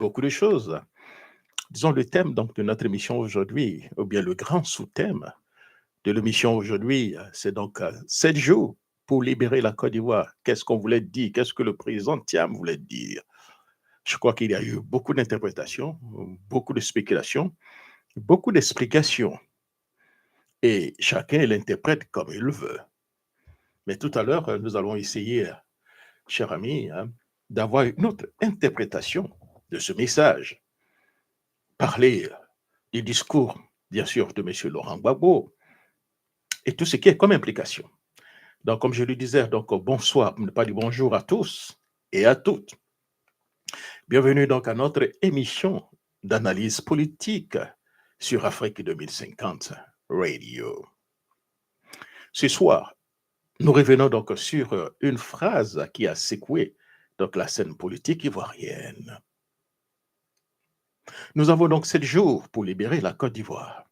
beaucoup de choses. Disons le thème donc de notre émission aujourd'hui, ou bien le grand sous-thème de l'émission aujourd'hui, c'est donc 7 jours pour libérer la Côte d'Ivoire. Qu'est-ce qu'on voulait dire? Qu'est-ce que le président Thiam voulait dire? Je crois qu'il y a eu beaucoup d'interprétations, beaucoup de spéculations, beaucoup d'explications, et chacun l'interprète comme il le veut. Mais tout à l'heure, nous allons essayer, cher ami, d'avoir une autre interprétation de ce message. Parler du discours, bien sûr, de M. Laurent Gbagbo et tout ce qui est comme implication. Donc, comme je le disais, donc bonsoir, pour ne pas dire bonjour à tous et à toutes. Bienvenue donc à notre émission d'analyse politique sur Afrique 2050 Radio. Ce soir, nous revenons donc sur une phrase qui a secoué donc la scène politique ivoirienne. Nous avons donc 7 jours pour libérer la Côte d'Ivoire.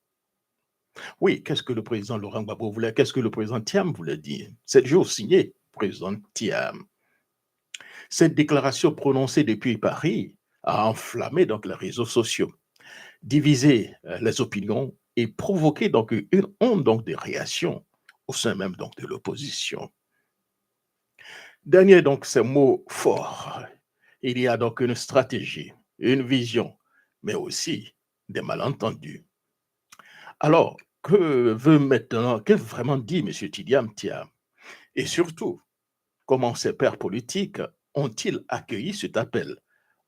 Oui, qu'est-ce que le président Laurent Gbagbo voulait? Qu'est-ce que le président Thiam voulait dire? 7 jours signé, président Thiam. Cette déclaration prononcée depuis Paris a enflammé donc les réseaux sociaux, divisé les opinions et provoqué donc une onde donc de réaction au sein même donc de l'opposition. Dernier donc ces mots forts. Il y a donc une stratégie, une vision, mais aussi des malentendus. Alors, que vraiment dit M. Tidiam Thiam? Et surtout, comment ces pères politiques ont-ils accueilli cet appel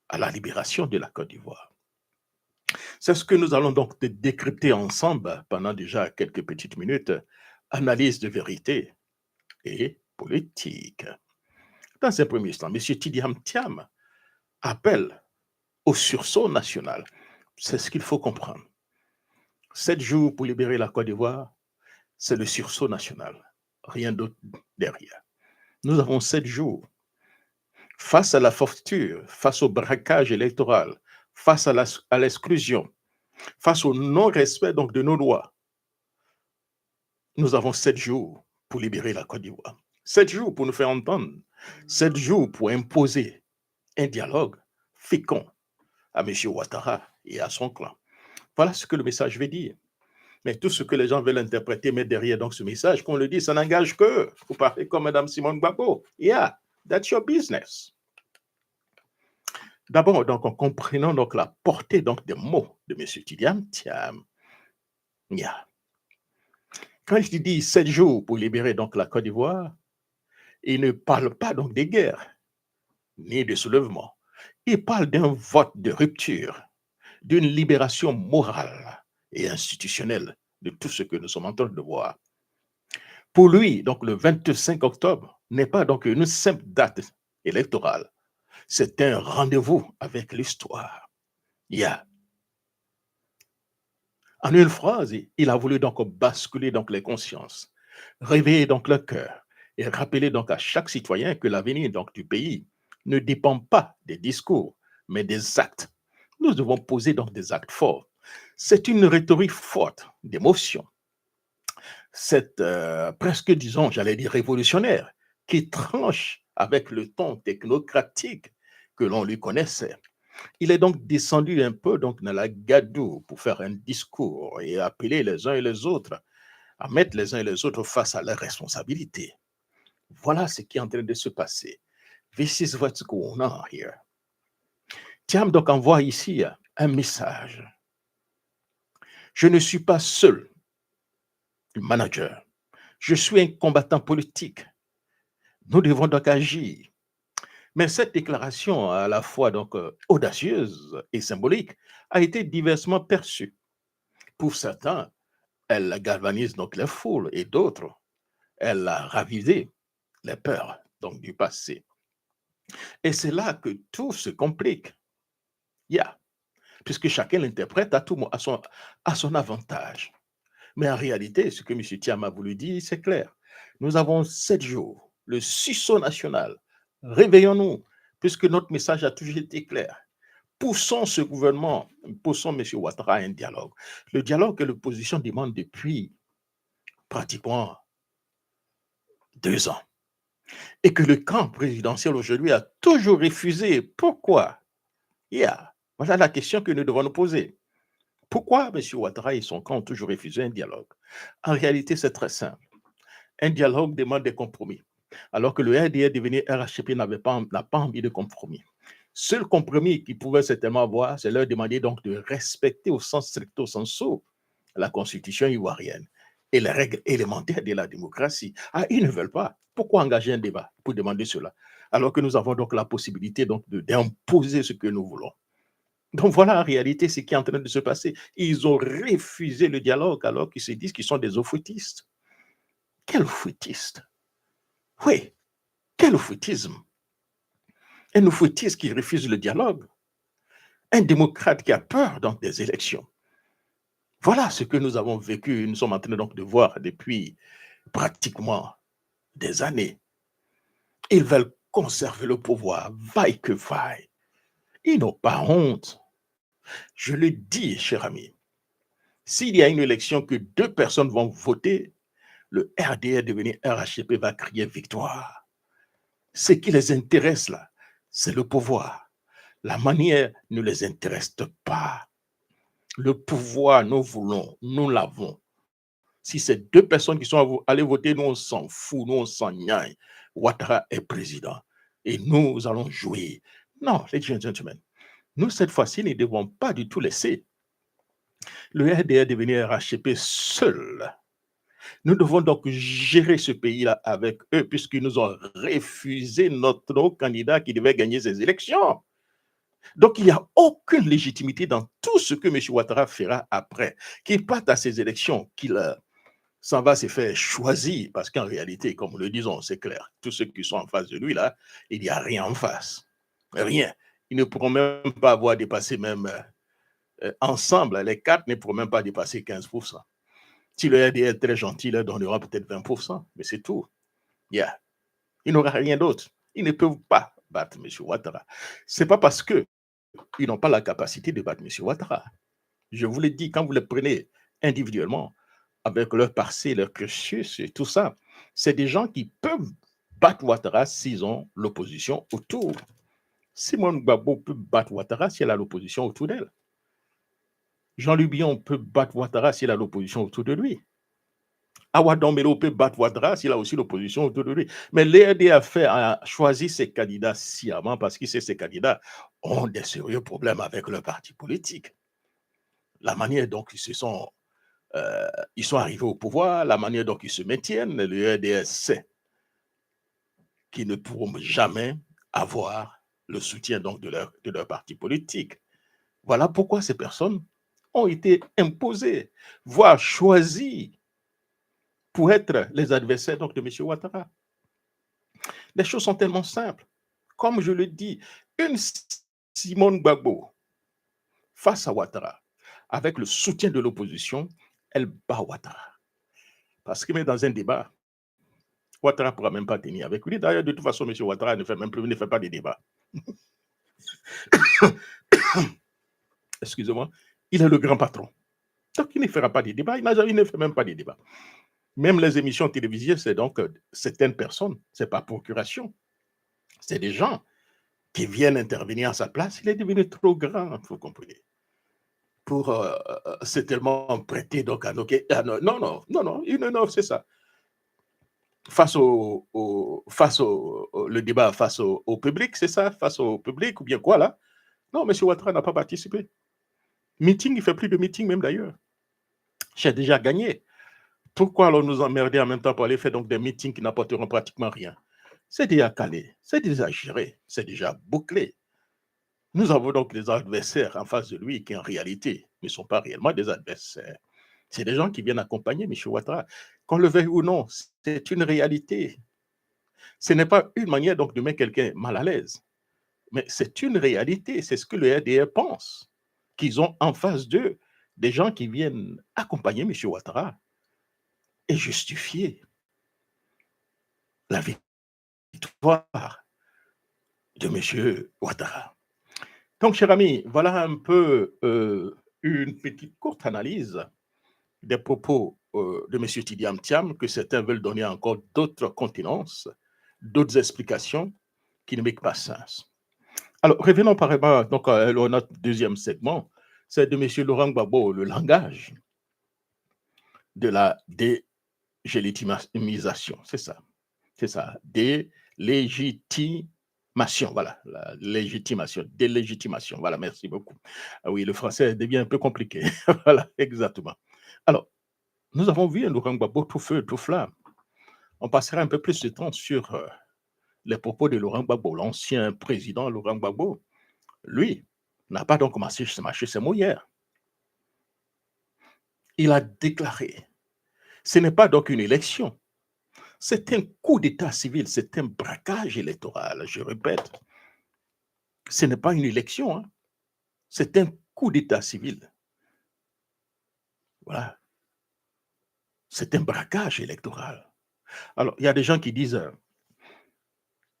à la libération de la Côte d'Ivoire? C'est ce que nous allons donc décrypter ensemble pendant déjà quelques petites minutes. Analyse de vérité et politique. Dans un premier instant, M. Tidiam Thiam appelle au sursaut national. C'est ce qu'il faut comprendre. 7 jours pour libérer la Côte d'Ivoire, c'est le sursaut national. Rien d'autre derrière. Nous avons 7 jours. Face à la forfaiture, face au braquage électoral, face à l'exclusion, face au non-respect donc de nos lois, nous avons 7 jours pour libérer la Côte d'Ivoire. 7 jours pour nous faire entendre. 7 jours pour imposer un dialogue fécond à M. Ouattara et à son clan. Voilà ce que le message veut dire. Mais tout ce que les gens veulent interpréter, mettre derrière donc ce message, qu'on le dit, ça n'engage que. Vous parlez comme Mme Simone Gbagbo. Yeah, that's your business. D'abord, donc, en comprenant donc la portée donc des mots de M. Tidiam Thiam. Yeah. Quand je dis 7 jours pour libérer donc la Côte d'Ivoire, il ne parle pas donc des guerres, ni de soulèvements. Il parle d'un vote de rupture, d'une libération morale et institutionnelle de tout ce que nous sommes en train de voir. Pour lui, donc le 25 octobre n'est pas donc une simple date électorale, c'est un rendez-vous avec l'histoire. Yeah. En une phrase, il a voulu donc basculer donc les consciences, réveiller donc le cœur et rappeler donc à chaque citoyen que l'avenir donc du pays ne dépend pas des discours, mais des actes. Nous devons poser donc des actes forts. C'est une rhétorique forte d'émotion. C'est presque, disons, j'allais dire révolutionnaire, qui tranche avec le ton technocratique que l'on lui connaissait. Il est donc descendu un peu donc dans la gadoue pour faire un discours et appeler les uns et les autres à mettre les uns et les autres face à leurs responsabilités. Voilà ce qui est en train de se passer. This is what's going on here. Thiam donc envoie ici un message. Je ne suis pas seul manager. Je suis un combattant politique. Nous devons donc agir. Mais cette déclaration, à la fois donc audacieuse et symbolique, a été diversement perçue. Pour certains, elle galvanise donc les foules et d'autres, elle a ravivé les peurs donc du passé. Et c'est là que tout se complique. Yeah. Puisque chacun l'interprète à son avantage. Mais en réalité, ce que M. Thiam a voulu dire, c'est clair. Nous avons 7 jours, le sursaut national. Réveillons-nous, puisque notre message a toujours été clair. Poussons ce gouvernement, poussons M. Ouattara à un dialogue. Le dialogue que l'opposition demande depuis pratiquement 2 ans. Et que le camp présidentiel aujourd'hui a toujours refusé. Pourquoi? Yeah. Voilà la question que nous devons nous poser. Pourquoi M. Ouattara et son camp ont toujours refusé un dialogue? En réalité, c'est très simple. Un dialogue demande des compromis, alors que le RDR devenu RHP n'a pas envie de compromis. Seul compromis qu'ils pouvaient certainement avoir, c'est leur demander donc de respecter au sens stricto sensu la constitution ivoirienne et les règles élémentaires de la démocratie. Ah, ils ne veulent pas. Pourquoi engager un débat pour demander cela? Alors que nous avons donc la possibilité donc d'imposer ce que nous voulons. Donc voilà en réalité ce qui est en train de se passer. Ils ont refusé le dialogue alors qu'ils se disent qu'ils sont des eaux-foutistes. Quel foutiste? Oui, quel foutisme? Un foutiste qui refuse le dialogue. Un démocrate qui a peur donc des élections. Voilà ce que nous avons vécu, nous sommes en train donc de voir depuis pratiquement des années. Ils veulent conserver le pouvoir, vaille que vaille. Ils n'ont pas honte. Je le dis, cher ami, s'il y a une élection que deux personnes vont voter, le RDR devenu RHP va crier victoire. Ce qui les intéresse là, c'est le pouvoir. La manière ne les intéresse pas. Le pouvoir, nous voulons, nous l'avons. Si c'est deux personnes qui sont allées voter, nous on s'en fout, nous on s'en nyaille. Ouattara est président et nous allons jouer. Non, ladies and gentlemen, nous cette fois-ci ne devons pas du tout laisser le RDR devenir RHP seul. Nous devons donc gérer ce pays-là avec eux puisqu'ils nous ont refusé notre candidat qui devait gagner ces élections. Donc, il n'y a aucune légitimité dans tout ce que M. Ouattara fera après, qu'il parte à ces élections, qu'il s'en va se faire choisir, parce qu'en réalité, comme nous le disons, c'est clair, tous ceux qui sont en face de lui, là, il n'y a rien en face. Rien. Ils ne pourront même pas avoir dépassé même ensemble, les quatre ne pourront même pas dépasser 15%. Si le RDR est très gentil, il leur donnera peut-être 20%, mais c'est tout. Yeah. Il n'aura rien d'autre. Ils ne peuvent pas battre M. Ouattara. Ce n'est pas parce qu'ils n'ont pas la capacité de battre M. Ouattara. Je vous l'ai dit, quand vous les prenez individuellement, avec leur passé, leur cursus et tout ça, c'est des gens qui peuvent battre Ouattara s'ils ont l'opposition autour. Simone Gbagbo peut battre Ouattara si elle a l'opposition autour d'elle. Jean-Luc Bion peut battre Ouattara s'il a l'opposition autour de lui. Awa Dombele peut battre Ouattara s'il a aussi l'opposition autour de lui. Mais l'ERD a choisi ses candidats sciemment parce que ces candidats ont des sérieux problèmes avec leur parti politique. La manière dont ils sont arrivés au pouvoir, la manière dont ils se maintiennent, le RDS sait qu'ils ne pourront jamais avoir le soutien donc de leur parti politique. Voilà pourquoi ces personnes ont été imposées, voire choisies pour être les adversaires donc, de M. Ouattara. Les choses sont tellement simples. Comme je le dis, une Simone Gbagbo face à Ouattara, avec le soutien de l'opposition, elle bat Ouattara. Parce que même dans un débat, Ouattara ne pourra même pas tenir avec lui. D'ailleurs, de toute façon, M. Ouattara ne fait pas de débat. Excusez-moi. Il est le grand patron. Donc, il ne fera pas de débat. Il ne fait même pas de débat. Même les émissions télévisées, c'est donc certaines personnes. Ce n'est pas procuration. C'est des gens qui viennent intervenir à sa place. Il est devenu trop grand, vous comprenez, pour certainement prêter donc à nos... Non, c'est ça. Face le débat face au public, c'est ça, face au public ou bien quoi là? Non, M. Ouattara n'a pas participé. Meeting, il ne fait plus de meeting même d'ailleurs. J'ai déjà gagné. Pourquoi alors nous emmerder en même temps pour aller faire donc des meetings qui n'apporteront pratiquement rien? C'est déjà calé, c'est déjà géré, c'est déjà bouclé. Nous avons donc des adversaires en face de lui qui en réalité ne sont pas réellement des adversaires. C'est des gens qui viennent accompagner M. Ouattara. Qu'on le veuille ou non, c'est une réalité. Ce n'est pas une manière donc de mettre quelqu'un mal à l'aise, mais c'est une réalité. C'est ce que le RDR pense, qu'ils ont en face d'eux des gens qui viennent accompagner M. Ouattara et justifier la victoire de M. Ouattara. Donc, cher ami, voilà un peu une petite courte analyse des propos de M. Tidiane Thiam, que certains veulent donner encore d'autres contenances, d'autres explications qui ne make pas sens. Alors, revenons par exemple donc, à notre deuxième segment, c'est de M. Laurent Gbagbo, le langage de la délégitimisation. C'est ça, délégitimation, voilà, la légitimation, délégitimation, voilà, merci beaucoup. Ah oui, le français devient un peu compliqué. Voilà, exactement. Alors, nous avons vu un Laurent Gbagbo tout feu, tout flamme. On passera un peu plus de temps sur les propos de Laurent Gbagbo, l'ancien président Laurent Gbagbo. Lui n'a pas donc mâché ses mots hier. Il a déclaré, ce n'est pas donc une élection, c'est un coup d'état civil, c'est un braquage électoral, je répète. Ce n'est pas une élection, hein, c'est un coup d'état civil. Voilà, c'est un braquage électoral. Alors, il y a des gens qui disent,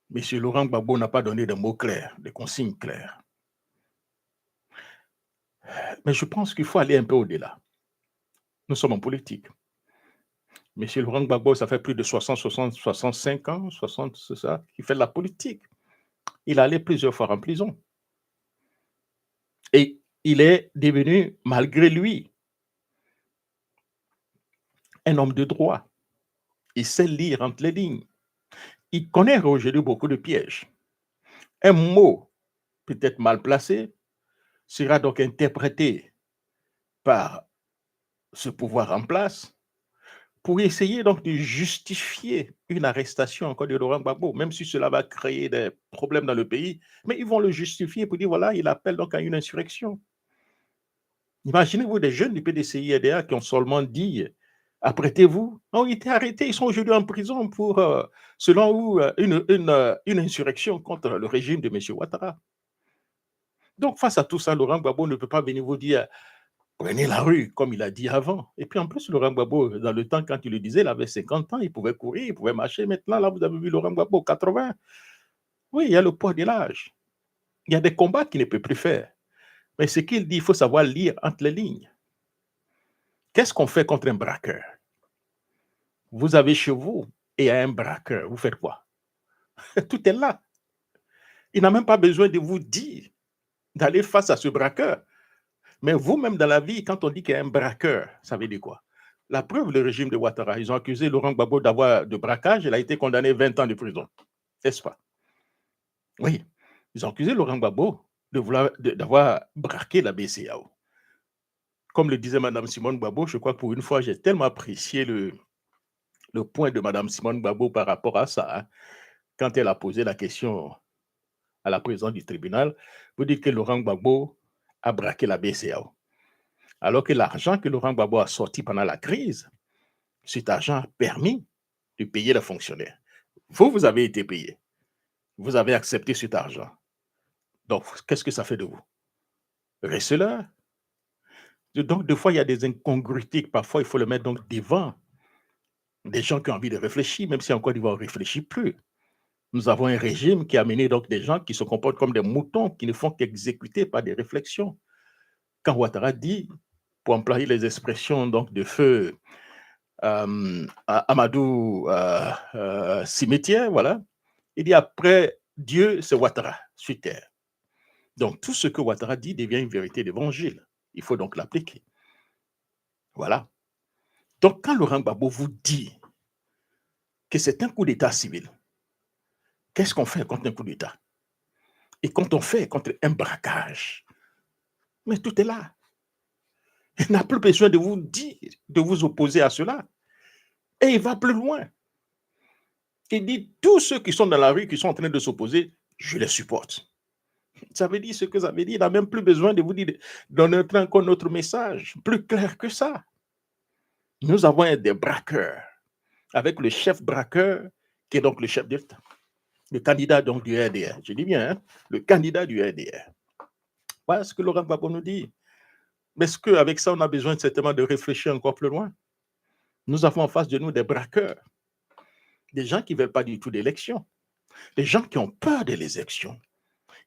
Monsieur Laurent Gbagbo n'a pas donné de mots clairs, de consignes claires. Mais je pense qu'il faut aller un peu au-delà. Nous sommes en politique. Monsieur Laurent Gbagbo, ça fait plus de 65 ans, 60, c'est ça, qu'il fait de la politique. Il est allé plusieurs fois en prison. Et il est devenu, malgré lui, un homme de droit. Il sait lire entre les lignes. Il connaît aujourd'hui beaucoup de pièges. Un mot peut-être mal placé sera donc interprété par ce pouvoir en place pour essayer donc de justifier une arrestation encore de Laurent Gbagbo, même si cela va créer des problèmes dans le pays, mais ils vont le justifier pour dire voilà, il appelle donc à une insurrection. Imaginez-vous des jeunes du PDCI-RDA qui ont seulement dit apprêtez-vous, ont été arrêtés, ils sont aujourd'hui en prison pour, selon vous, une insurrection contre le régime de M. Ouattara. Donc, face à tout ça, Laurent Gbagbo ne peut pas venir vous dire prenez la rue, comme il a dit avant. Et puis en plus, Laurent Gbagbo, dans le temps, quand il le disait, il avait 50 ans, il pouvait courir, il pouvait marcher. Maintenant, là, vous avez vu Laurent Gbagbo, 80. Oui, il y a le poids de l'âge. Il y a des combats qu'il ne peut plus faire. Mais ce qu'il dit, il faut savoir lire entre les lignes. Qu'est-ce qu'on fait contre un braqueur? Vous avez chez vous et il y a un braqueur, vous faites quoi? Tout est là. Il n'a même pas besoin de vous dire d'aller face à ce braqueur. Mais vous-même, dans la vie, quand on dit qu'il y a un braqueur, ça veut dire quoi? La preuve, le régime de Ouattara, ils ont accusé Laurent Gbagbo d'avoir de braquage, il a été condamné 20 ans de prison. N'est-ce pas? Oui. Ils ont accusé Laurent Gbagbo d'avoir braqué la BCAO. Comme le disait Mme Simone Gbagbo, je crois que pour une fois, j'ai tellement apprécié le point de Mme Simone Gbagbo par rapport à ça, hein, quand elle a posé la question à la présidente du tribunal, vous dites que Laurent Gbagbo a braqué la BCAO. Alors que l'argent que Laurent Gbagbo a sorti pendant la crise, cet argent a permis de payer les fonctionnaires. Vous avez été payé. Vous avez accepté cet argent. Donc, qu'est-ce que ça fait de vous? Restez là. Donc, des fois, il y a des incongruités que parfois, il faut le mettre donc devant des gens qui ont envie de réfléchir, même si en Côte d'Ivoire, on ne réfléchit plus. Nous avons un régime qui a mené donc des gens qui se comportent comme des moutons, qui ne font qu'exécuter par des réflexions. Quand Ouattara dit, pour employer les expressions donc de feu Amadou Cimetière, voilà, il dit après Dieu, c'est Ouattara sur terre. Donc tout ce que Ouattara dit devient une vérité d'évangile. Il faut donc l'appliquer. Voilà. Donc quand Laurent Gbagbo vous dit que c'est un coup d'état civil, qu'est-ce qu'on fait contre un coup d'état? Et quand on fait contre un braquage, mais tout est là. Il n'a plus besoin de vous dire, de vous opposer à cela. Et il va plus loin. Il dit tous ceux qui sont dans la rue, qui sont en train de s'opposer, je les supporte. Ça veut dire ce que ça veut dire. Il n'a même plus besoin de vous dire, donner encore notre message, plus clair que ça. Nous avons des braqueurs, avec le chef braqueur, qui est donc le chef d'État, le candidat donc du RDR. Je dis bien, hein, le candidat du RDR. Voilà ce que Laurent Gbagbo nous dit. Mais est-ce qu'avec ça, on a besoin certainement de réfléchir encore plus loin? Nous avons en face de nous des braqueurs, des gens qui ne veulent pas du tout d'élection, des gens qui ont peur de l'élection.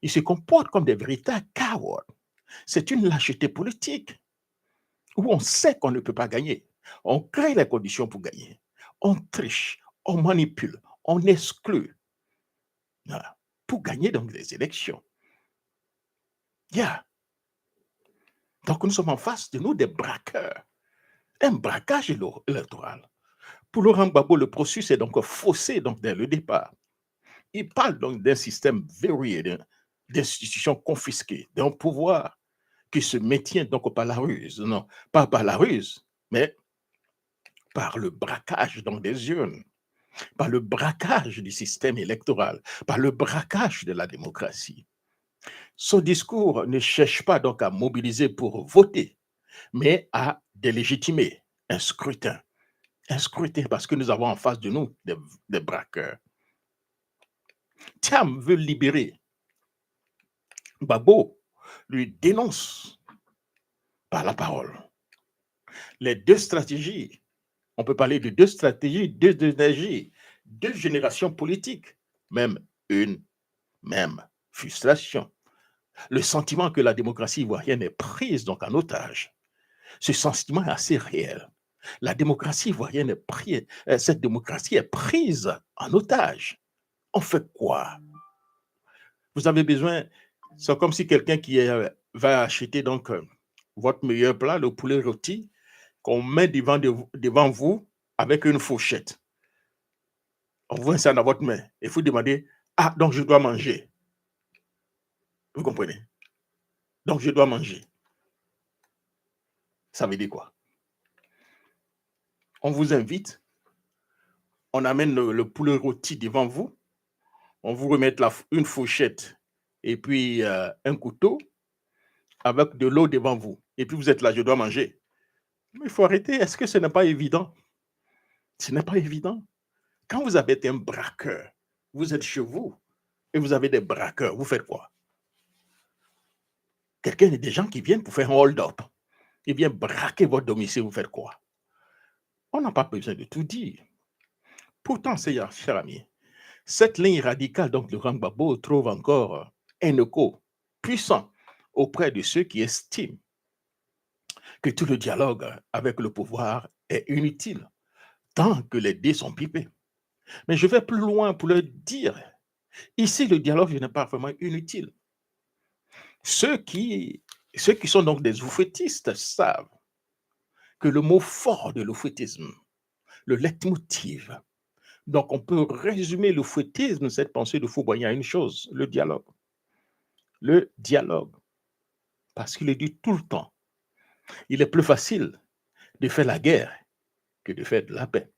Ils se comportent comme des véritables cowards. C'est une lâcheté politique où on sait qu'on ne peut pas gagner. On crée les conditions pour gagner. On triche, on manipule, on exclut. Voilà. Pour gagner donc les élections. Yeah. Donc nous sommes en face de nous des braqueurs. Un braquage électoral. Pour Laurent Gbagbo, le processus est donc faussé donc, dès le départ. Il parle donc d'un système verrouillé, d'institutions confisquées, d'un pouvoir qui se maintient donc par la ruse. Non, pas par la ruse, mais par le braquage donc, des urnes, par le braquage du système électoral, par le braquage de la démocratie. Son discours ne cherche pas donc à mobiliser pour voter, mais à délégitimer un scrutin. Un scrutin parce que nous avons en face de nous des braqueurs. Thiam veut libérer. Gbagbo lui dénonce par la parole. Les deux stratégies, on peut parler de deux stratégies, deux énergies, deux générations politiques, même une même frustration. Le sentiment que la démocratie ivoirienne est prise donc en otage. Ce sentiment est assez réel. La démocratie ivoirienne est prise, cette démocratie est prise en otage. On fait quoi? Vous avez besoin, c'est comme si quelqu'un qui va acheter donc votre meilleur plat, le poulet rôti, qu'on met devant vous avec une fourchette. On voit ça dans votre main et vous demandez, ah, donc je dois manger. Vous comprenez? Donc je dois manger. Ça veut dire quoi? On vous invite, on amène le poulet rôti devant vous, on vous remet une fourchette et puis un couteau avec de l'eau devant vous. Et puis vous êtes là, je dois manger. Mais il faut arrêter. Est-ce que ce n'est pas évident? Ce n'est pas évident. Quand vous avez un braqueur, vous êtes chez vous et vous avez des braqueurs, vous faites quoi? Des gens qui viennent pour faire un hold-up. Ils viennent braquer votre domicile, vous faites quoi? On n'a pas besoin de tout dire. Pourtant, cher ami, cette ligne radicale donc, de Laurent Gbagbo trouve encore un écho puissant auprès de ceux qui estiment que tout le dialogue avec le pouvoir est inutile tant que les dés sont pipés. Mais je vais plus loin pour le dire. Ici, le dialogue n'est pas vraiment inutile. Ceux qui sont donc des oufétistes savent que le mot fort de l'oufétisme, le leitmotiv, donc on peut résumer l'oufétisme, cette pensée de Fouboyant, à une chose, le dialogue. Le dialogue. Parce qu'il est dit tout le temps, il est plus facile de faire la guerre que de faire de la paix.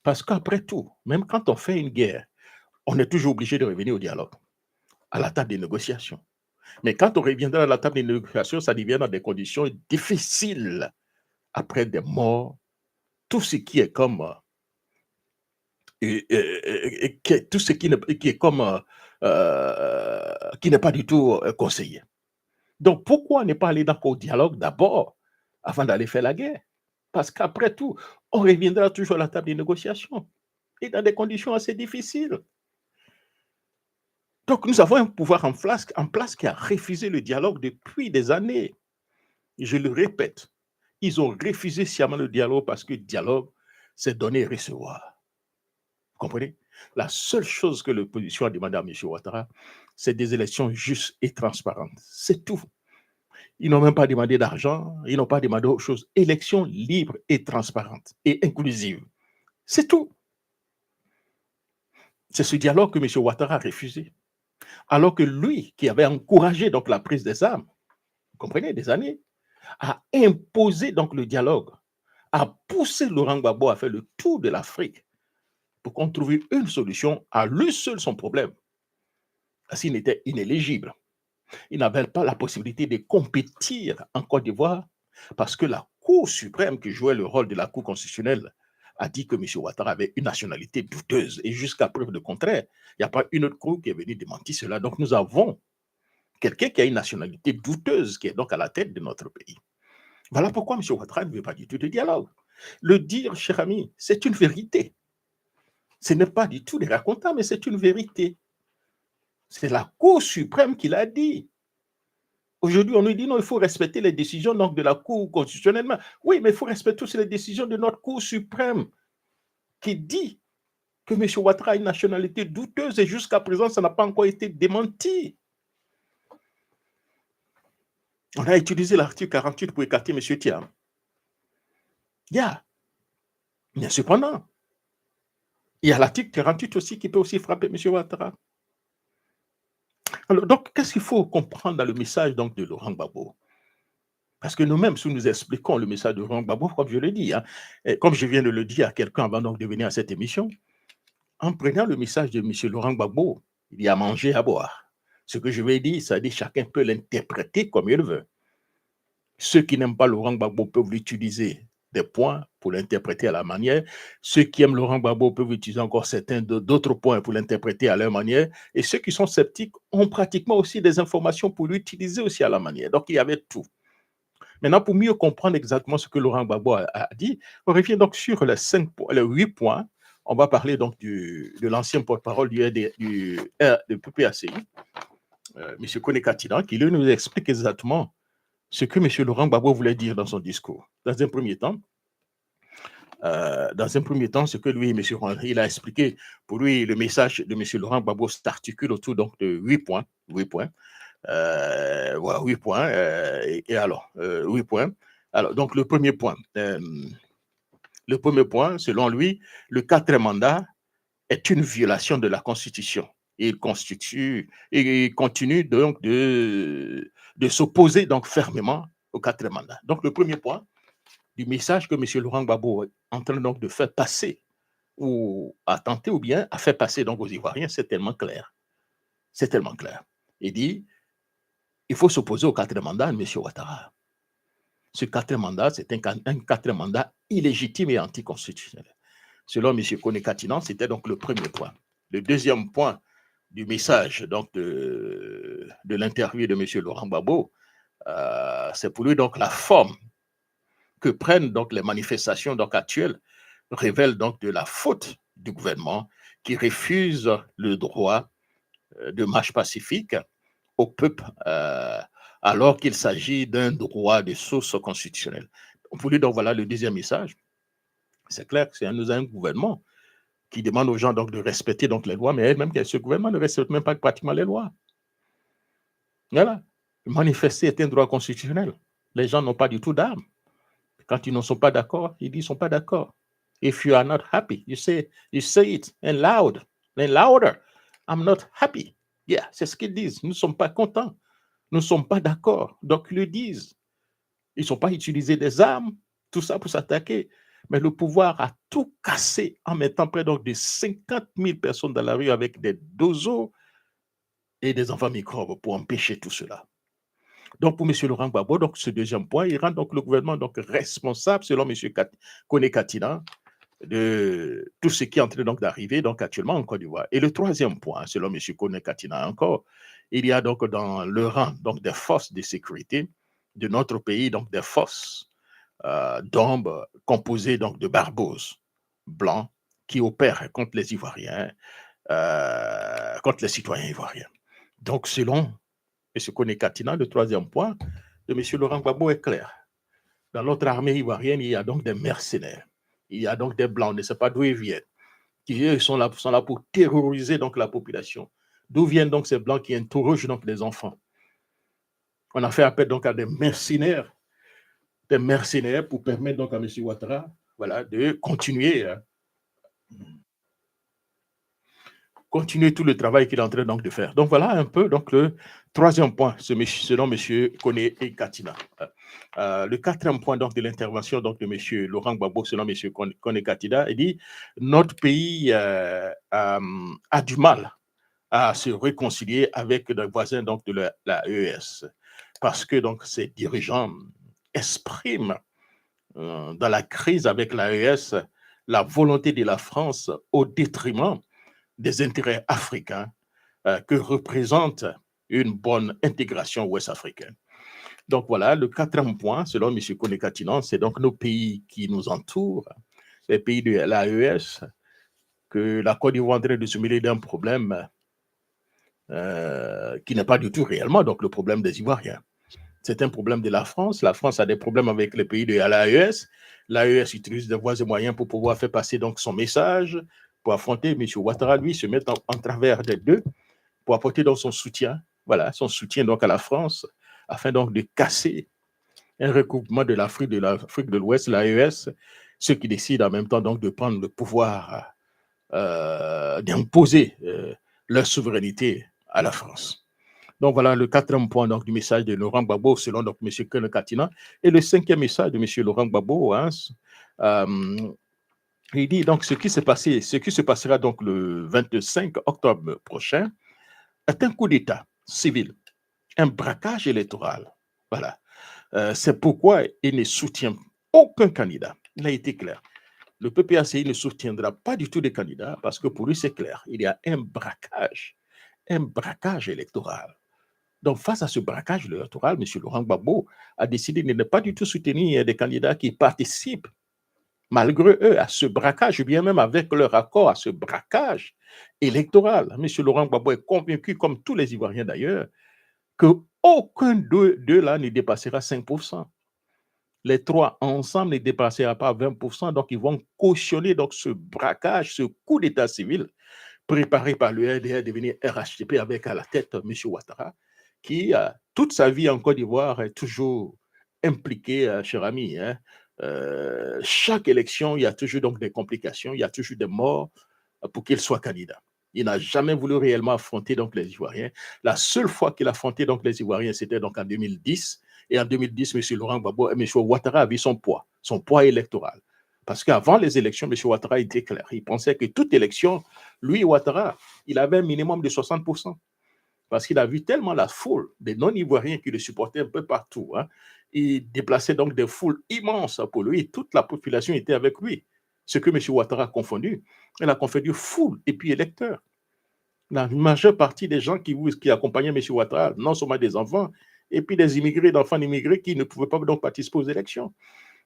Parce qu'après tout, même quand on fait une guerre, on est toujours obligé de revenir au dialogue, à la table des négociations. Mais quand on reviendra à la table des négociations, ça devient dans des conditions difficiles. Après des morts, tout ce qui est comme tout ce qui est comme qui n'est pas du tout conseillé. Donc pourquoi ne pas aller dans le dialogue d'abord avant d'aller faire la guerre? Parce qu'après tout, on reviendra toujours à la table des négociations et dans des conditions assez difficiles. Donc nous avons un pouvoir en place qui a refusé le dialogue depuis des années. Je le répète, ils ont refusé sciemment le dialogue parce que le dialogue, c'est donner et recevoir. Vous comprenez? La seule chose que l'opposition a demandé à M. Ouattara, c'est des élections justes et transparentes. C'est tout. Ils n'ont même pas demandé d'argent, ils n'ont pas demandé autre chose. Élections libres et transparentes et inclusives. C'est tout. C'est ce dialogue que M. Ouattara a refusé. Alors que lui, qui avait encouragé donc la prise des armes, vous comprenez, des années, a imposé donc le dialogue, a poussé Laurent Gbagbo à faire le tour de l'Afrique pour qu'on trouve une solution à lui seul son problème. Parce qu'il était inéligible. Il n'avait pas la possibilité de compétir en Côte d'Ivoire parce que la Cour suprême qui jouait le rôle de la Cour constitutionnelle a dit que M. Ouattara avait une nationalité douteuse. Et jusqu'à preuve de contraire, il n'y a pas une autre cour qui est venue démentir cela. Donc nous avons quelqu'un qui a une nationalité douteuse qui est donc à la tête de notre pays. Voilà pourquoi M. Ouattara ne veut pas du tout de dialogue. Le dire, cher ami, c'est une vérité. Ce n'est pas du tout des racontants, mais c'est une vérité. C'est la Cour suprême qui l'a dit. Aujourd'hui, on nous dit non, il faut respecter les décisions donc, de la Cour constitutionnellement. Oui, mais il faut respecter aussi les décisions de notre Cour suprême qui dit que M. Ouattara a une nationalité douteuse et jusqu'à présent, ça n'a pas encore été démenti. On a utilisé l'article 48 pour écarter M. Thiam. Yeah. Mais cependant, il y a l'article 48 aussi qui peut aussi frapper M. Ouattara. Alors, donc, qu'est-ce qu'il faut comprendre dans le message donc, de Laurent Gbagbo? Parce que nous-mêmes, si nous expliquons le message de Laurent Gbagbo, comme je l'ai dit, hein, et comme je viens de le dire à quelqu'un avant donc de venir à cette émission, en prenant le message de M. Laurent Gbagbo, il y a à manger, à boire. Ce que je vais dire, ça dit chacun peut l'interpréter comme il veut. Ceux qui n'aiment pas Laurent Gbagbo peuvent l'utiliser des points pour l'interpréter à la manière. Ceux qui aiment Laurent Gbagbo peuvent utiliser encore certains d'autres points pour l'interpréter à leur manière. Et ceux qui sont sceptiques ont pratiquement aussi des informations pour l'utiliser aussi à la manière. Donc, il y avait tout. Maintenant, pour mieux comprendre exactement ce que Laurent Gbagbo a dit, on revient donc sur les 8 points. On va parler donc de l'ancien porte-parole du PPACI, M. Kone Katinan, qui lui nous explique exactement ce que M. Laurent Gbagbo voulait dire dans son discours. Dans un premier temps, ce que lui, M. il a expliqué, pour lui, le message de M. Laurent Gbagbo s'articule autour donc, de 8 points. 8 points. 8 points. Et alors, 8 points. Alors, donc, le premier point, selon lui, le 4e mandat est une violation de la Constitution. Il continue donc de s'opposer donc fermement au 4e mandat. Donc, le premier point du message que M. Laurent Gbagbo est en train donc de faire passer, ou à tenter ou bien à faire passer donc aux Ivoiriens, c'est tellement clair. C'est tellement clair. Il dit, il faut s'opposer au 4e mandat de M. Ouattara. Ce 4e mandat, c'est un 4e mandat illégitime et anticonstitutionnel. Selon M. Kone Katinan, c'était donc le premier point. Le deuxième point du message donc de l'interview de M. Laurent Gbagbo, c'est pour lui donc la forme que prennent donc les manifestations donc actuelles révèlent donc de la faute du gouvernement qui refuse le droit de marche pacifique au peuple alors qu'il s'agit d'un droit de source constitutionnelle. Pour lui, donc voilà le deuxième message. C'est clair que nous avons un gouvernement qui demande aux gens donc de respecter donc les lois, mais même ce gouvernement ne respecte même pas pratiquement les lois. Voilà. Manifester est un droit constitutionnel. Les gens n'ont pas du tout d'armes. Quand ils ne sont pas d'accord, ils disent qu'ils ne sont pas d'accord. If you are not happy, you say it and louder. I'm not happy. Yeah, c'est ce qu'ils disent. Nous ne sommes pas contents. Nous ne sommes pas d'accord. Donc, ils le disent. Ils ne sont pas utilisés des armes, tout ça pour s'attaquer. Mais le pouvoir a tout cassé en mettant près donc de 50 000 personnes dans la rue avec des dozos et des enfants microbes pour empêcher tout cela. Donc, pour M. Laurent Gbagbo, donc ce deuxième point, il rend donc le gouvernement donc responsable, selon M. Kone Katinan, de tout ce qui est en train donc d'arriver donc actuellement en Côte d'Ivoire. Et le troisième point, selon M. Kone Katinan encore, il y a donc dans le rang donc des forces de sécurité de notre pays, donc des forces d'hommes composées donc de barbos blancs qui opèrent contre les Ivoiriens, contre les citoyens ivoiriens. Donc, selon M. Kone Katinan, le troisième point de M. Laurent Gbagbo est clair. Dans notre armée ivoirienne, il y a donc des mercenaires. Il y a donc des blancs, on ne sait pas d'où ils viennent, qui eux sont là pour terroriser donc la population. D'où viennent donc ces blancs qui interrogent donc les enfants? On a fait appel donc à des mercenaires pour permettre donc à M. Ouattara, voilà, de continuer tout le travail qu'il est en train donc de faire. Donc voilà un peu donc le troisième point, selon M. Kone Katinan. Le quatrième point donc de l'intervention donc de M. Laurent Gbagbo, selon M. Kone Katinan, il dit notre pays a du mal à se réconcilier avec les voisins donc de la ES parce que donc ces dirigeants expriment dans la crise avec la ES la volonté de la France au détriment des intérêts africains que représente une bonne intégration ouest-africaine. Donc voilà, le quatrième point, selon M. Kone Katinan, c'est donc nos pays qui nous entourent, les pays de l'AES, que la Côte d'Ivoire est en train de se mêler d'un problème qui n'est pas du tout réellement donc le problème des Ivoiriens. C'est un problème de la France. La France a des problèmes avec les pays de l'AES. L'AES utilise des voies et moyens pour pouvoir faire passer donc son message, pour affronter M. Ouattara, lui, se mettre en travers des deux, pour apporter donc son soutien, voilà, son soutien donc à la France afin donc de casser un regroupement de l'Afrique de l'Ouest, l'AES, ceux qui décident en même temps donc de prendre le pouvoir, d'imposer leur souveraineté à la France. Donc voilà le quatrième point donc, du message de Laurent Gbagbo selon donc, M. Kene Katina. Et le cinquième message de M. Laurent Gbagbo, hein, il dit donc ce qui se passera donc le 25 octobre prochain est un coup d'État civil, un braquage électoral. Voilà. C'est pourquoi il ne soutient aucun candidat. Il a été clair. Le PPACI ne soutiendra pas du tout des candidats parce que pour lui, c'est clair. Il y a un braquage électoral. Donc, face à ce braquage électoral, M. Laurent Gbagbo a décidé de ne pas du tout soutenir des candidats qui participent, malgré eux, à ce braquage, ou bien même avec leur accord à ce braquage électoral. M. Laurent Gbagbo est convaincu, comme tous les Ivoiriens d'ailleurs, qu'aucun d'eux là ne dépassera 5%. Les trois ensemble ne dépassera pas 20%, donc ils vont cautionner donc, ce braquage, ce coup d'état civil préparé par le RDR devenir RHTP avec à la tête M. Ouattara, qui, toute sa vie en Côte d'Ivoire, est toujours impliqué, cher ami. Hein. Chaque élection, il y a toujours donc des complications, il y a toujours des morts pour qu'il soit candidat. Il n'a jamais voulu réellement affronter donc, les Ivoiriens. La seule fois qu'il a affronté donc, les Ivoiriens, c'était donc en 2010. Et en 2010, M. Laurent Gbagbo, M. Ouattara avait son poids électoral. Parce qu'avant les élections, M. Ouattara était clair. Il pensait que toute élection, lui, Ouattara, il avait un minimum de 60%. Parce qu'il a vu tellement la foule des non-ivoiriens qui le supportaient un peu partout. Hein. Il déplaçait donc des foules immenses pour lui. Toute la population était avec lui. Ce que M. Ouattara a confondu. Il a confondu foule et puis électeurs. La majeure partie des gens qui accompagnaient M. Ouattara, non seulement des enfants, et puis des immigrés, d'enfants immigrés qui ne pouvaient pas donc participer aux élections.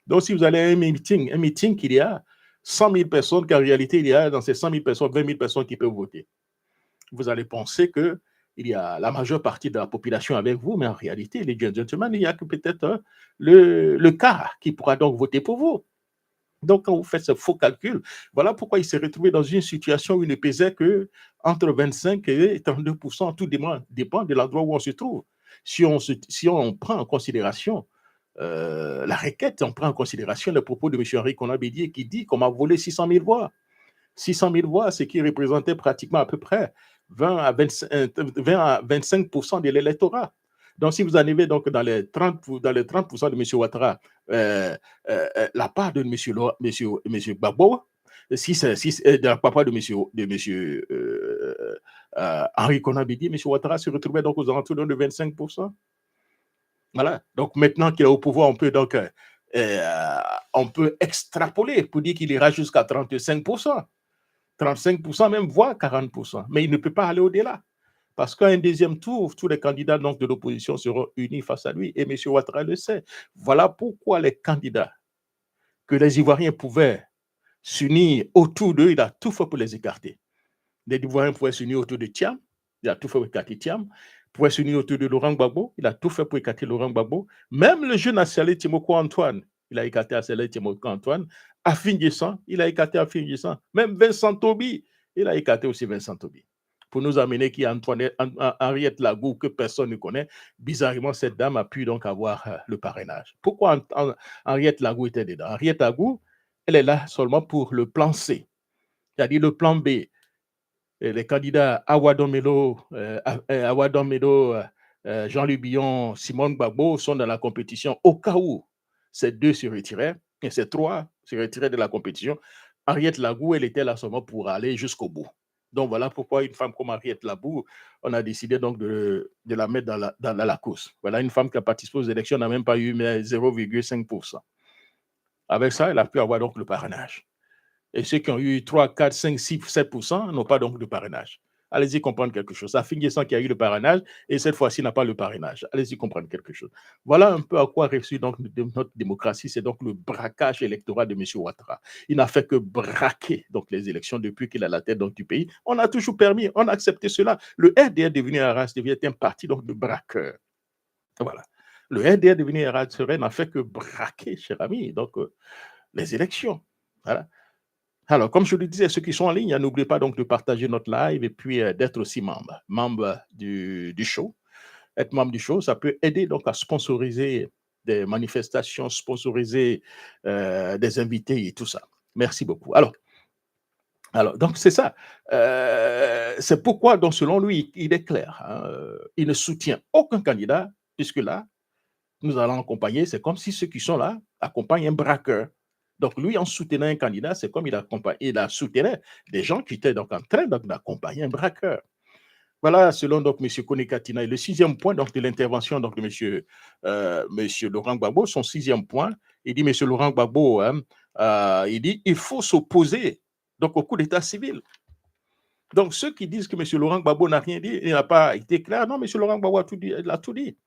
Donc, si vous allez à un meeting qu'il y a 100 000 personnes, qu'en réalité, il y a dans ces 100 000 personnes, 20 000 personnes qui peuvent voter, vous allez penser qu'il y a la majeure partie de la population avec vous, mais en réalité, les gentlemen, il n'y a que peut-être le quart qui pourra donc voter pour vous. Donc, quand vous faites ce faux calcul, voilà pourquoi il s'est retrouvé dans une situation où il ne pesait que entre 25 et 32%. Tout dépend de l'endroit où on se trouve. Si on prend en considération la requête, on prend en considération le propos de M. Henri Konabédié qui dit qu'on a volé 600 000 voix. 600 000 voix, ce qui représentait pratiquement à peu près 20 à 25% de l'électorat. Donc, si vous arrivez donc dans les 30% de M. Ouattara, la part de M. Gbagbo, de la part de M. Henri Konabédié, M. Ouattara se retrouvait donc aux alentours de 25%. Voilà. Donc, maintenant qu'il est au pouvoir, on peut extrapoler pour dire qu'il ira jusqu'à 35%. 35%, même voire 40%. Mais il ne peut pas aller au-delà. Parce qu'à un deuxième tour, tous les candidats donc, de l'opposition seront unis face à lui. Et M. Ouattara le sait. Voilà pourquoi les candidats que les Ivoiriens pouvaient s'unir autour d'eux, il a tout fait pour les écarter. Les Ivoiriens pouvaient s'unir autour de Thiam. Il a tout fait pour écarter Thiam. Pouvaient s'unir autour de Laurent Gbagbo. Il a tout fait pour écarter Laurent Gbagbo. Même le jeune Assali Timoko Antoine, il a écarté Assali Timoko Antoine. Afin Gissan, il a écarté Afin Gissan. Même Vincent Tobi, il a écarté aussi Vincent Tobi. Pour nous amener qui est Henriette Lagou, que personne ne connaît. Bizarrement, cette dame a pu donc avoir le parrainage. Pourquoi Henriette Lagou était dedans? Henriette Lagou, elle est là seulement pour le plan C, c'est-à-dire le plan B. Et les candidats Awadon Melo, Jean-Luc Billon, Simone Gbagbo sont dans la compétition au cas où ces deux se retiraient, et ces trois se retiraient de la compétition. Henriette Lagou, elle était là seulement pour aller jusqu'au bout. Donc voilà pourquoi une femme comme Henriette Lagou, on a décidé donc de la mettre dans la course. Voilà une femme qui a participé aux élections, n'a même pas eu 0,5%. Avec ça, elle a pu avoir donc le parrainage. Et ceux qui ont eu 3, 4, 5, 6, 7% n'ont pas donc de parrainage. Allez-y comprendre quelque chose. Ça finit sans qu'il y a eu le parrainage et cette fois-ci n'a pas le parrainage. Allez-y comprendre quelque chose. Voilà un peu à quoi réussit donc notre démocratie. C'est donc le braquage électoral de M. Ouattara. Il n'a fait que braquer donc les élections depuis qu'il a la tête donc, du pays. On a toujours permis, on a accepté cela. Le RDR devenu Arras devient un parti donc, de braqueurs. Voilà. Le RDR devenu Arras n'a fait que braquer, cher ami, donc les élections. Voilà. Alors, comme je le disais, ceux qui sont en ligne, n'oubliez pas donc de partager notre live et puis d'être aussi membre du show. être membre du show, ça peut aider donc à sponsoriser des manifestations, sponsoriser des invités et tout ça. Merci beaucoup. Alors, donc c'est ça. C'est pourquoi, donc, selon lui, il est clair. Hein, il ne soutient aucun candidat, puisque là, nous allons accompagner, c'est comme si ceux qui sont là accompagnent un braqueur. Donc, lui, en soutenant un candidat, c'est comme il a soutenu des gens qui étaient donc en train d'accompagner un braqueur. Voilà, selon donc M. Konekatina. Et le sixième point donc, de l'intervention donc, de monsieur Laurent Gbagbo, son sixième point, il dit, M. Laurent Gbagbo, hein, il dit, il faut s'opposer donc, au coup d'état civil. Donc, ceux qui disent que M. Laurent Gbagbo n'a rien dit, il n'a pas été clair, non, M. Laurent Gbagbo a tout dit, il a tout dit.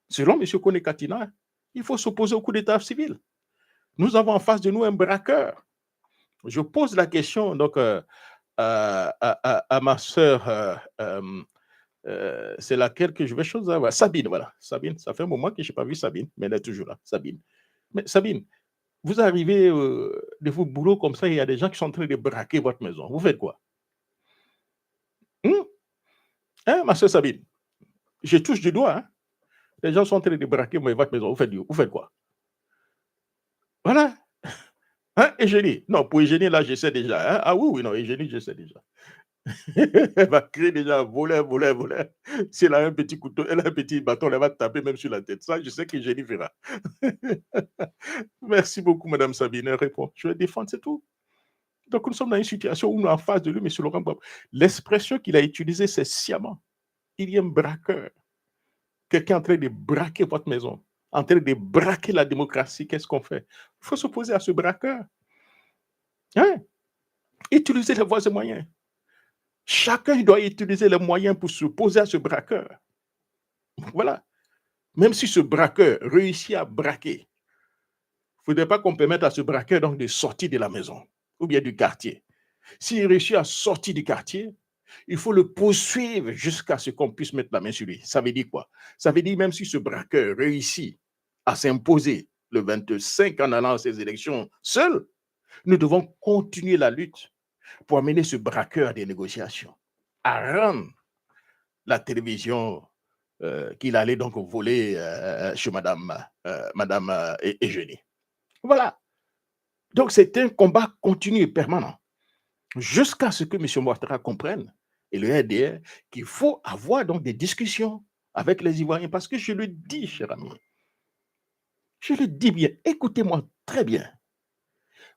Selon M. Konekatina, il faut s'opposer au coup d'état civil. Nous avons en face de nous un braqueur. Je pose la question donc, à ma sœur, c'est laquelle que je vais choisir. Sabine, voilà. Sabine, ça fait un moment que je n'ai pas vu Sabine, mais elle est toujours là, Sabine. Mais Sabine, vous arrivez de vos boulots comme ça, il y a des gens qui sont en train de braquer votre maison. Vous faites quoi? Hein, ma sœur Sabine? Je touche du doigt. Hein? Les gens sont en train de braquer votre maison. Vous faites quoi? Voilà. Hein, Eugénie? Non, pour Eugénie, là, je sais déjà. Hein? Ah oui, non, Eugénie, je sais déjà. Elle va créer déjà voler. Si elle a un petit couteau, elle a un petit bâton, elle va taper même sur la tête. Ça, je sais que Eugénie verra. Merci beaucoup, Madame Sabine. Elle répond. Je vais défendre, c'est tout. Donc, nous sommes dans une situation où nous, en face de lui, M. Laurent Gbagbo, l'expression qu'il a utilisée, c'est sciemment. Il y a un braqueur. Quelqu'un en train de braquer votre maison, en train de braquer la démocratie. Qu'est-ce qu'on fait? Il faut s'opposer à ce braqueur. Hein? Utiliser les voies et moyens. Chacun doit utiliser les moyens pour s'opposer à ce braqueur. Voilà. Même si ce braqueur réussit à braquer, il ne faudrait pas qu'on permette à ce braqueur donc de sortir de la maison ou bien du quartier. S'il réussit à sortir du quartier, il faut le poursuivre jusqu'à ce qu'on puisse mettre la main sur lui. Ça veut dire quoi? Ça veut dire même si ce braqueur réussit à s'imposer le 25 en allant à ces élections seul, nous devons continuer la lutte pour amener ce braqueur à des négociations, à rendre la télévision qu'il allait donc voler chez Madame Eugénie. Voilà. Donc, c'est un combat continu et permanent jusqu'à ce que M. Ouattara comprenne et le RDR qu'il faut avoir donc des discussions avec les Ivoiriens parce que je le dis, cher ami, je le dis bien, écoutez-moi très bien.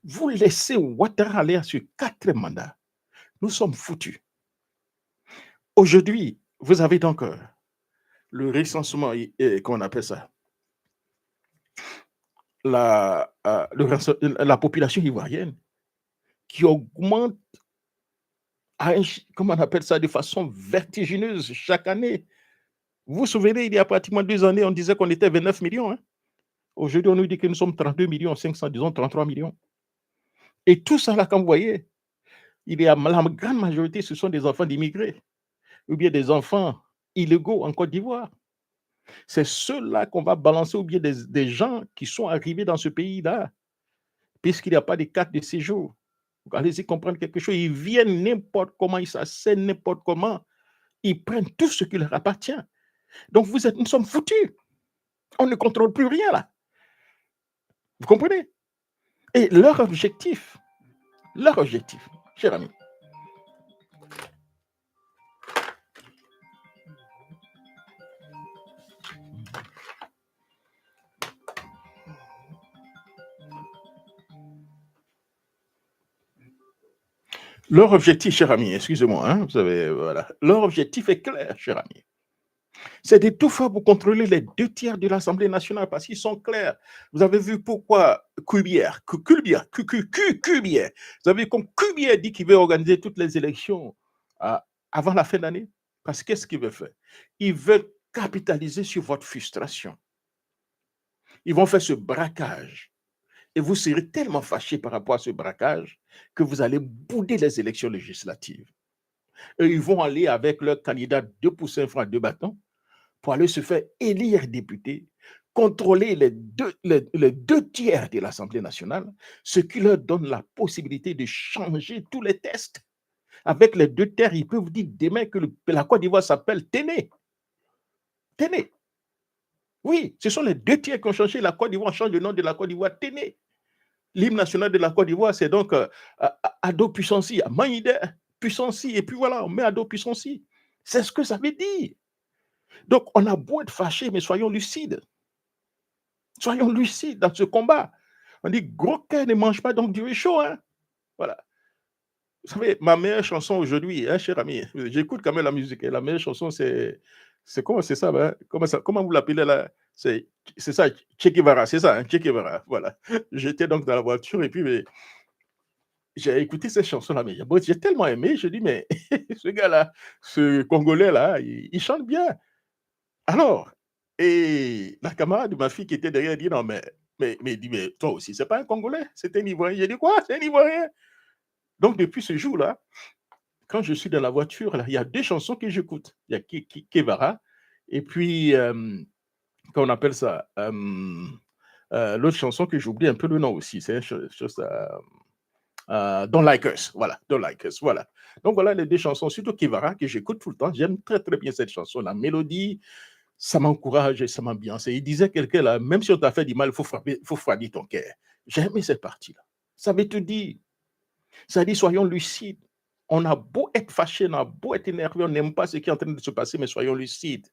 Vous laissez Ouattara aller à ce 4e mandat. Nous sommes foutus. Aujourd'hui, vous avez donc le recensement, qu'on appelle ça, la population ivoirienne qui augmente, comment on appelle ça, de façon vertigineuse chaque année. Vous vous souvenez, il y a pratiquement 2 années, on disait qu'on était 29 millions. Hein? Aujourd'hui, on nous dit que nous sommes 32 millions, 500, disons 33 millions. Et tout ça, là, quand vous voyez, la grande majorité, ce sont des enfants d'immigrés ou bien des enfants illégaux en Côte d'Ivoire. C'est ceux-là qu'on va balancer ou bien des gens qui sont arrivés dans ce pays-là, puisqu'il n'y a pas de carte de séjour. Allez-y comprendre quelque chose. Ils viennent n'importe comment, ils s'assènent n'importe comment. Ils prennent tout ce qui leur appartient. Donc, nous sommes foutus. On ne contrôle plus rien là. Vous comprenez? Et leur objectif, cher ami, leur objectif, cher ami, excusez-moi, hein, vous savez, voilà. Leur objectif est clair, cher ami. C'est de tout faire pour contrôler les 2 tiers de l'Assemblée nationale parce qu'ils sont clairs. Vous avez vu pourquoi Kubier, vous avez vu comme Kubier dit qu'il veut organiser toutes les élections avant la fin d'année? Parce qu'est-ce qu'il veut faire? Ils veulent capitaliser sur votre frustration. Ils vont faire ce braquage. Et vous serez tellement fâchés par rapport à ce braquage que vous allez bouder les élections législatives. Et ils vont aller avec leur candidat 2 pouces 1 franc à 2 bâtons pour aller se faire élire député, contrôler les 2 tiers de l'Assemblée nationale, ce qui leur donne la possibilité de changer tous les tests. Avec les 2 tiers, ils peuvent dire demain que la Côte d'Ivoire s'appelle Téné. Tenez. Oui, ce sont les deux tiers qui ont changé. La Côte d'Ivoire change le nom de la Côte d'Ivoire. Tenez. L'hymne national de la Côte d'Ivoire, c'est donc Ado Puissancy, Maïdé Puissancy, et puis voilà, on met Ado Puissancy. C'est ce que ça veut dire. Donc, on a beau être fâché, mais soyons lucides. Soyons lucides dans ce combat. On dit, gros cœur ne mange pas donc du réchaud. Hein? Voilà. Vous savez, ma meilleure chanson aujourd'hui, hein, cher ami, j'écoute quand même la musique. Et la meilleure chanson, c'est comment c'est ça, hein? Comment vous l'appelez là? C'est ça, Che Guevara, c'est ça, hein, Che Guevara. Voilà. J'étais donc dans la voiture et puis j'ai écouté cette chanson-là, mais bon, j'ai tellement aimé, je dis, mais ce gars-là, ce Congolais-là, il chante bien. Alors, et la camarade de ma fille qui était derrière dit, non, mais, dit, mais toi aussi, c'est pas un Congolais, c'est un Ivoirien. J'ai dit, quoi? C'est un Ivoirien. Donc, depuis ce jour-là, quand je suis dans la voiture, là, il y a deux chansons que j'écoute. Il y a Kevara, et puis, qu'on appelle ça, l'autre chanson que j'oublie un peu le nom aussi, c'est une chose, Don't Like Us, voilà, Don't Like Us, voilà. Donc voilà les deux chansons, surtout Kevara, que j'écoute tout le temps. J'aime très très bien cette chanson, la mélodie, ça m'encourage et ça m'ambiance. Et il disait quelqu'un là, même si on t'a fait du mal, il faut froidir ton cœur. J'ai aimé cette partie-là. Ça veut te dire, ça dit soyons lucides. On a beau être fâché, on a beau être énervé, on n'aime pas ce qui est en train de se passer, mais soyons lucides.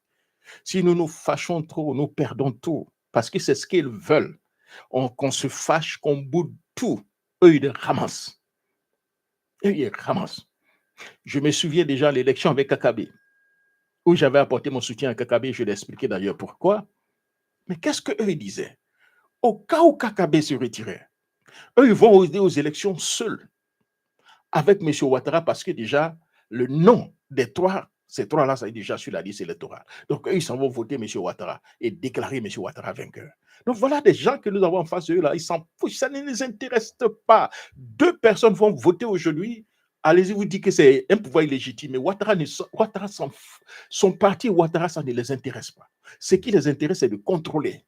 Si nous nous fâchons trop, nous perdons tout, parce que c'est ce qu'ils veulent. Qu'on se fâche, qu'on boude tout. Eux, ils ramassent. Eux, ils ramassent. Je me souviens déjà de l'élection avec Kakabe, où j'avais apporté mon soutien à Kakabe, je l'ai expliqué d'ailleurs pourquoi. Mais qu'est-ce qu'eux ils disaient? Au cas où Kakabe se retirait, eux, ils vont aux élections seuls avec M. Ouattara parce que déjà, le nom des trois, ces trois-là, ça est déjà sur la liste électorale. Donc, eux, ils s'en vont voter M. Ouattara et déclarer M. Ouattara vainqueur. Donc, voilà des gens que nous avons en face d'eux, là, ils s'en foutent, ça ne les intéresse pas. Deux personnes vont voter aujourd'hui. Allez-y, vous dites que c'est un pouvoir illégitime. Mais Ouattara, son parti Ouattara, ça ne les intéresse pas. Ce qui les intéresse, c'est de contrôler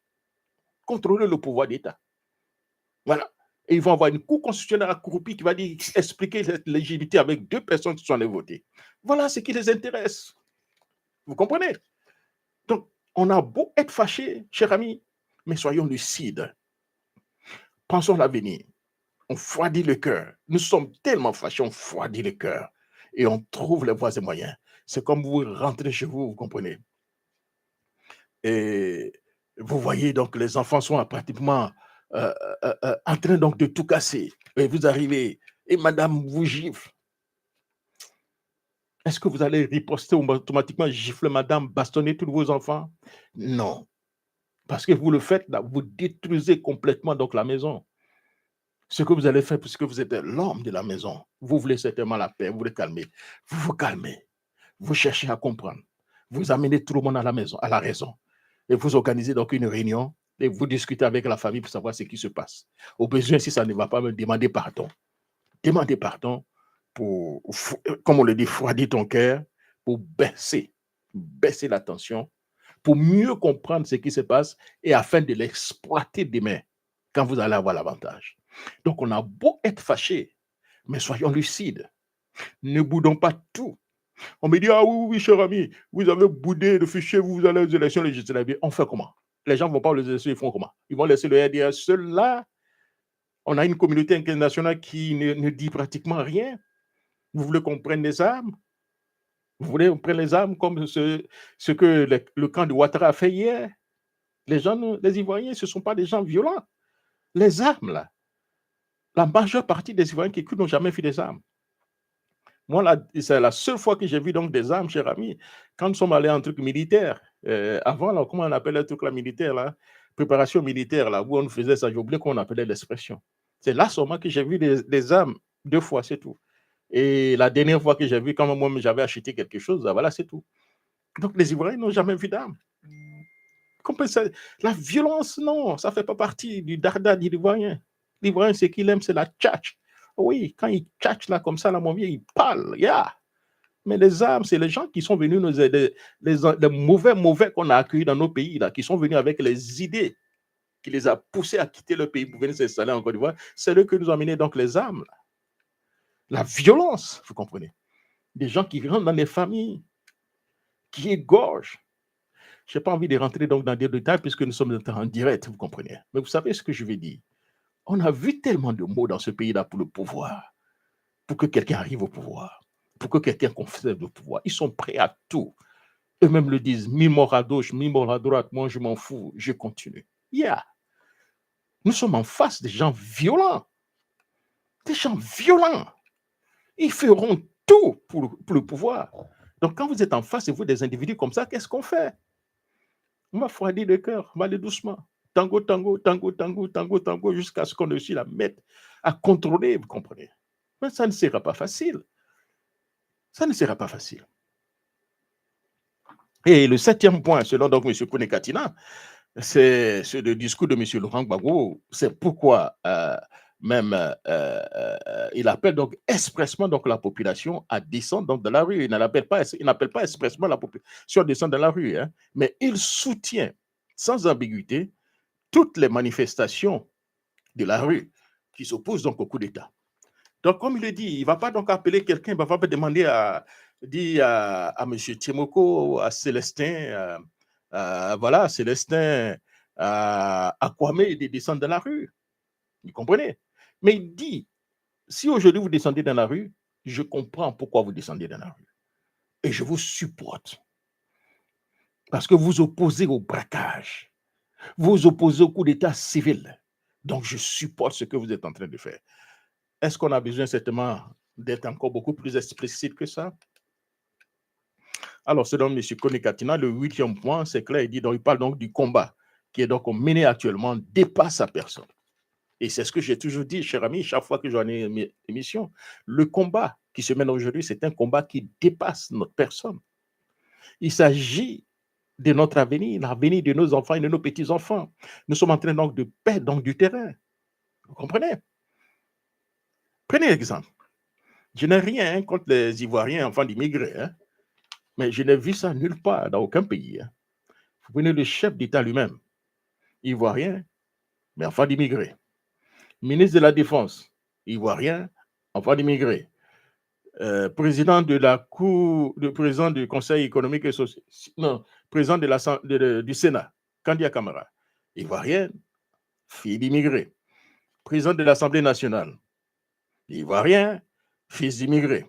le pouvoir d'État. Voilà. Et ils vont avoir une cour constitutionnelle accroupie qui va dire, expliquer cette légitimité avec deux personnes qui sont allées voter. Voilà ce qui les intéresse. Vous comprenez? Donc, on a beau être fâché, cher ami, mais soyons lucides. Pensons à l'avenir. On froidit le cœur. Nous sommes tellement fâchés, on froidit le cœur. Et on trouve les voies et moyens. C'est comme vous rentrez chez vous, vous comprenez? Et vous voyez donc les enfants sont pratiquement en train donc de tout casser. Et vous arrivez et madame vous gifle. Est-ce que vous allez riposter automatiquement, gifler madame, bastonner tous vos enfants? Non. Parce que vous le faites là, vous détruisez complètement donc la maison. Ce que vous allez faire, puisque vous êtes l'homme de la maison, vous voulez certainement la paix, vous voulez calmer. Vous vous calmez. Vous cherchez à comprendre. Vous amenez tout le monde à la maison, à la raison. Et vous organisez donc une réunion et vous discutez avec la famille pour savoir ce qui se passe. Au besoin, si ça ne va pas, me demander pardon. Demandez pardon pour, comme on le dit, froidir ton cœur, pour baisser la tension, pour mieux comprendre ce qui se passe et afin de l'exploiter demain quand vous allez avoir l'avantage. Donc, on a beau être fâché, mais soyons lucides. Ne boudons pas tout. On me dit, ah oui, oui, cher ami, vous avez boudé le fichier, vous allez aux élections législatives. On fait comment? Les gens ne vont pas aux élections, ils font comment? Ils vont laisser le RDA seul là. On a une communauté internationale qui ne dit pratiquement rien. Vous voulez qu'on prenne les armes? Vous voulez qu'on prenne les armes comme ce que le camp de Ouattara a fait hier? Les gens, les Ivoiriens, ce ne sont pas des gens violents. Les armes, là, la majeure partie des Ivoiriens qui écoutent n'ont jamais fait des armes. Moi, c'est la seule fois que j'ai vu donc des armes, cher ami, quand nous sommes allés en truc militaire. Avant, là, comment on appelait le truc là, militaire, là? Préparation militaire, là, où on faisait ça, j'ai oublié comment on appelait l'expression. C'est là seulement que j'ai vu des armes, 2 fois, c'est tout. Et la dernière fois que j'ai vu, quand moi j'avais acheté quelque chose, voilà, c'est tout. Donc les Ivoiriens n'ont jamais vu d'armes. La violence, non, ça ne fait pas partie du dada de l'Ivoirien. L'Ivoirien, ce qu'il aime, c'est la tchatch. Oui, quand il tchatch là comme ça, là, mon vieux, il parle, yeah. Mais les armes, c'est les gens qui sont venus nous aider, les mauvais qu'on a accueillis dans nos pays, là, qui sont venus avec les idées, qui les a poussés à quitter le pays pour venir s'installer en Côte d'Ivoire. C'est eux qui nous ont amené donc les armes. Là. La violence, vous comprenez. Des gens qui rentrent dans les familles, qui égorgent. Je n'ai pas envie de rentrer donc dans des détails puisque nous sommes en direct, vous comprenez. Mais vous savez ce que je veux dire. On a vu tellement de mots dans ce pays-là pour le pouvoir, pour que quelqu'un arrive au pouvoir, pour que quelqu'un conserve le pouvoir. Ils sont prêts à tout. Eux-mêmes le disent, mi-mort à gauche, mi-mort à droite, moi je m'en fous, je continue. Yeah. Nous sommes en face des gens violents. Des gens violents. Ils feront tout pour le pouvoir. Donc quand vous êtes en face de vous des individus comme ça, qu'est-ce qu'on fait? On va froidir le cœur, on va aller doucement. Tango, tango, tango, tango, tango, tango, jusqu'à ce qu'on réussisse à mettre, à contrôler, vous comprenez. Mais ça ne sera pas facile. Ça ne sera pas facile. Et le 7e point, selon donc M. Kone Katina, c'est le discours de M. Laurent Gbagbo. C'est pourquoi il appelle donc expressement donc la population à descendre donc dans la rue. Il n'appelle pas expressement la population à descendre dans la rue, hein, mais il soutient sans ambiguïté toutes les manifestations de la rue qui s'opposent donc au coup d'État. Donc, comme il le dit, il ne va pas donc appeler quelqu'un, il ne va pas demander à M. Tiemoko, à Célestin, voilà, Célestin, à Kwame de descendre dans la rue. Vous comprenez? Mais il dit, si aujourd'hui vous descendez dans la rue, je comprends pourquoi vous descendez dans la rue. Et je vous supporte. Parce que vous opposez au braquage. Vous opposez au coup d'État civil. Donc, je supporte ce que vous êtes en train de faire. Est-ce qu'on a besoin certainement d'être encore beaucoup plus explicite que ça? Alors, selon M. Kone Katina, le 8e point, c'est clair, il parle donc du combat qui est donc mené actuellement, dépasse sa personne. Et c'est ce que j'ai toujours dit, cher ami, chaque fois que j'en ai une émission. Le combat qui se mène aujourd'hui, c'est un combat qui dépasse notre personne. Il s'agit de notre avenir, l'avenir de nos enfants et de nos petits-enfants. Nous sommes en train donc de perdre donc du terrain. Vous comprenez? Prenez l'exemple. Je n'ai rien contre les Ivoiriens enfants d'immigrés, hein, mais je n'ai vu ça nulle part, dans aucun pays. Hein. Vous prenez le chef d'État lui-même, Ivoirien, mais enfant d'immigrés. Ministre de la Défense, Ivoirien, enfant d'immigrés. Président de la Cour, le président du Conseil économique et social, non, président du Sénat, Kandia Camara, Ivoirienne, fille d'immigrés. Président de l'Assemblée nationale, Ivoirien, fils d'immigrés.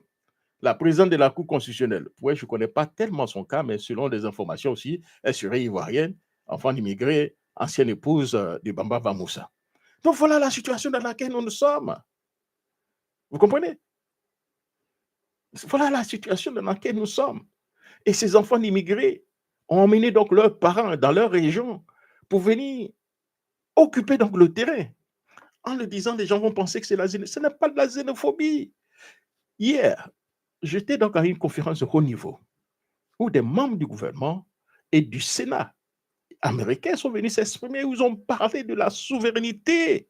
La présidente de la Cour constitutionnelle, ouais, je ne connais pas tellement son cas, mais selon les informations aussi, elle serait ivoirienne, enfant d'immigrés, ancienne épouse de Bamba Vamoussa. Donc voilà la situation dans laquelle nous sommes. Vous comprenez? Voilà la situation dans laquelle nous sommes. Et ces enfants d'immigrés ont emmené donc leurs parents dans leur région pour venir occuper donc le terrain. En le disant, les gens vont penser que c'est la xénophobie. Ce n'est pas de la xénophobie. Hier, j'étais donc à une conférence de haut niveau où des membres du gouvernement et du Sénat américain sont venus s'exprimer, où ils ont parlé de la souveraineté.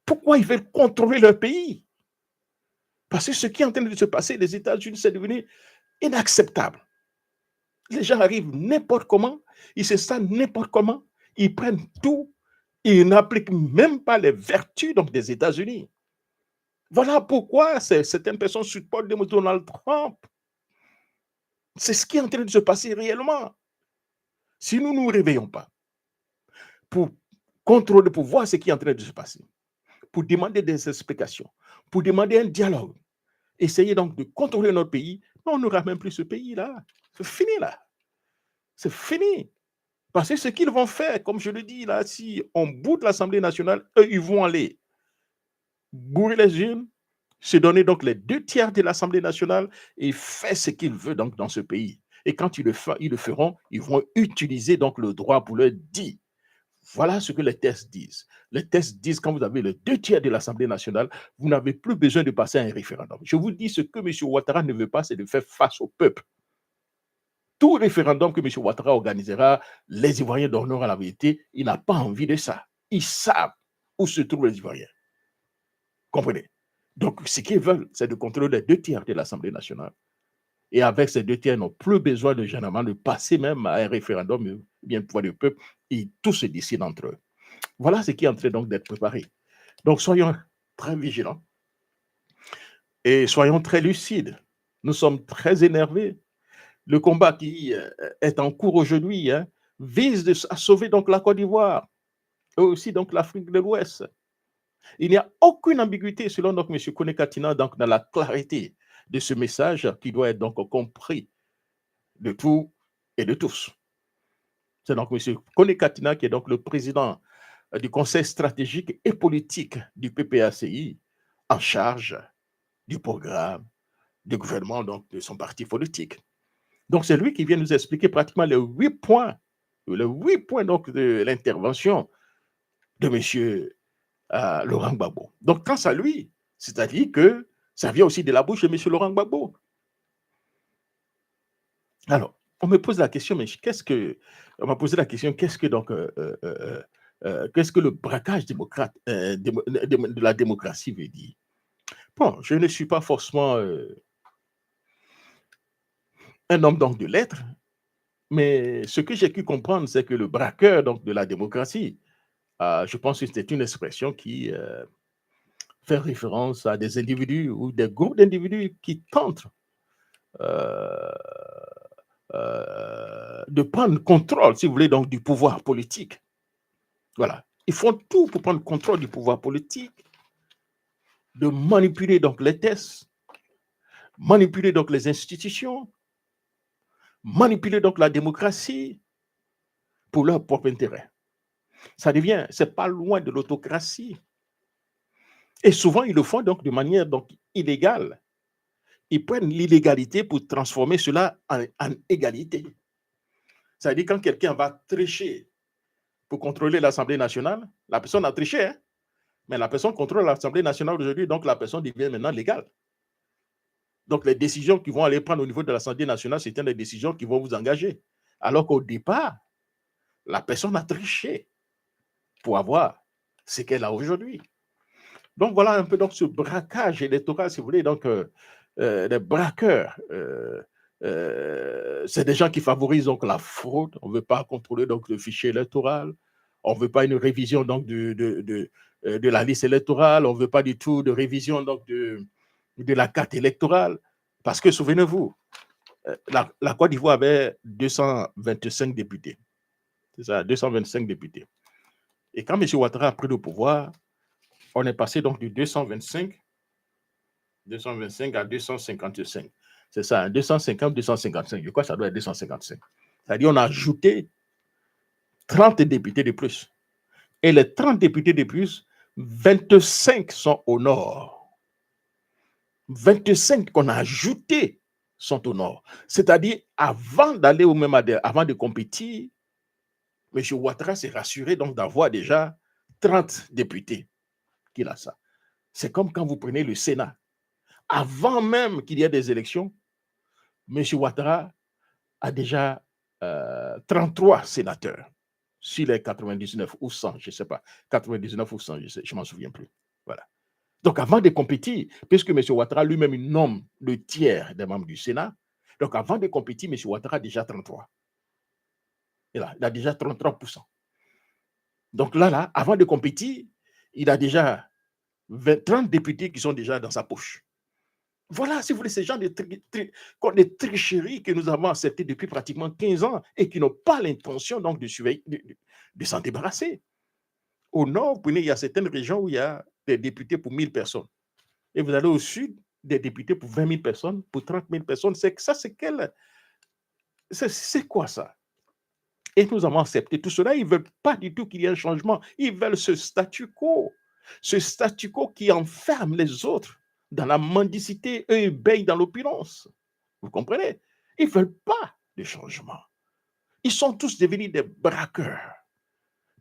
Pourquoi ils veulent contrôler leur pays? Parce que ce qui est en train de se passer les États-Unis, c'est devenu inacceptable. Les gens arrivent n'importe comment, ils s'installent n'importe comment, ils prennent tout, ils n'appliquent même pas les vertus donc, des États-Unis. Voilà pourquoi certaines personnes supportent Donald Trump. C'est ce qui est en train de se passer réellement. Si nous ne nous réveillons pas pour contrôler, pour voir ce qui est en train de se passer, pour demander des explications, pour demander un dialogue, essayer donc de contrôler notre pays, on n'aura même plus ce pays-là. C'est fini là. C'est fini. Parce que ce qu'ils vont faire, comme je le dis là, si on boude l'Assemblée nationale, eux, ils vont aller bourrer les urnes, se donner donc les 2/3 de l'Assemblée nationale et faire ce qu'ils veulent donc dans ce pays. Et quand ils le feront, ils vont utiliser donc le droit pour leur dire. Voilà ce que les tests disent. Les tests disent quand vous avez les 2/3 de l'Assemblée nationale, vous n'avez plus besoin de passer un référendum. Je vous dis ce que M. Ouattara ne veut pas, c'est de faire face au peuple. Tout référendum que M. Ouattara organisera, les Ivoiriens donneront la vérité. Il n'a pas envie de ça. Ils savent où se trouvent les Ivoiriens. Comprenez? Donc, ce qu'ils veulent, c'est de contrôler les 2/3 de l'Assemblée nationale. Et avec ces 2/3, ils n'ont plus besoin de généralement de passer même à un référendum, bien le pouvoir du peuple, et tout se décide entre eux. Voilà ce qui est en train donc d'être préparé. Donc, soyons très vigilants et soyons très lucides. Nous sommes très énervés. Le combat qui est en cours aujourd'hui vise à sauver donc la Côte d'Ivoire et aussi donc l'Afrique de l'Ouest. Il n'y a aucune ambiguïté selon donc M. Kone Katina donc dans la clarité de ce message qui doit être donc compris de tout et de tous. C'est donc M. Kone Katina qui est donc le président du Conseil stratégique et politique du PPACI en charge du programme du gouvernement donc de son parti politique. Donc c'est lui qui vient nous expliquer pratiquement les 8 points donc de l'intervention de M. Laurent Gbagbo. Donc grâce à lui, c'est-à-dire que ça vient aussi de la bouche de M. Laurent Gbagbo. Alors, on me pose la question, mais on m'a posé la question, qu'est-ce que le braquage démocrate, de la démocratie veut dire? Bon, je ne suis pas forcément un homme donc de lettres, mais ce que j'ai pu comprendre, c'est que le braqueur donc de la démocratie, je pense que c'était une expression qui fait référence à des individus ou des groupes d'individus qui tentent de prendre contrôle, si vous voulez, donc du pouvoir politique. Voilà. Ils font tout pour prendre contrôle du pouvoir politique, de manipuler donc les tests, manipuler donc les institutions, manipuler donc la démocratie pour leur propre intérêt. C'est pas loin de l'autocratie. Et souvent, ils le font donc de manière donc illégale. Ils prennent l'illégalité pour transformer cela en égalité. C'est-à-dire quand quelqu'un va tricher pour contrôler l'Assemblée nationale, la personne a triché, hein, mais la personne contrôle l'Assemblée nationale aujourd'hui, donc la personne devient maintenant légale. Donc les décisions qui vont aller prendre au niveau de l'Assemblée nationale, c'est des décisions qui vont vous engager. Alors qu'au départ, la personne a triché pour avoir ce qu'elle a aujourd'hui. Donc voilà un peu donc ce braquage électoral, si vous voulez, donc les braqueurs, c'est des gens qui favorisent donc la fraude. On ne veut pas contrôler donc le fichier électoral. On ne veut pas une révision donc de la liste électorale. On ne veut pas du tout de révision donc de la carte électorale. Parce que souvenez-vous, la Côte d'Ivoire avait 225 députés. C'est ça, 225 députés. Et quand M. Ouattara a pris le pouvoir, on est passé donc de 225 à 255. C'est ça, 250, 255. Je crois que ça doit être 255. C'est-à-dire qu'on a ajouté 30 députés de plus. Et les 30 députés de plus, 25 sont au nord. 25 qu'on a ajoutés sont au nord. C'est-à-dire, avant d'aller au même avant de compétir, M. Ouattara s'est rassuré donc d'avoir déjà 30 députés qu'il a ça. C'est comme quand vous prenez le Sénat. Avant même qu'il y ait des élections, M. Ouattara a déjà 33 sénateurs sur les 99 ou 100, je ne sais pas, 99 ou 100, je ne m'en souviens plus. Voilà. Donc, avant de compétir, puisque M. Ouattara lui-même nomme le tiers des membres du Sénat, donc avant de compétir, M. Ouattara a déjà 33. Et là, il a déjà 33%. Donc là, avant de compétir, il a déjà 30 députés qui sont déjà dans sa poche. Voilà, si vous voulez, ces gens de tricheries que nous avons acceptées depuis pratiquement 15 ans et qui n'ont pas l'intention donc de s'en débarrasser. Au nord, il y a certaines régions où il y a des députés pour 1000 personnes. Et vous allez au sud, des députés pour 20 000 personnes, pour 30 000 personnes. C'est quoi ça? Et nous avons accepté tout cela. Ils ne veulent pas du tout qu'il y ait un changement. Ils veulent ce statu quo. Ce statu quo qui enferme les autres dans la mendicité. Eux, ils baignent dans l'opulence. Vous comprenez? Ils ne veulent pas de changement. Ils sont tous devenus des braqueurs.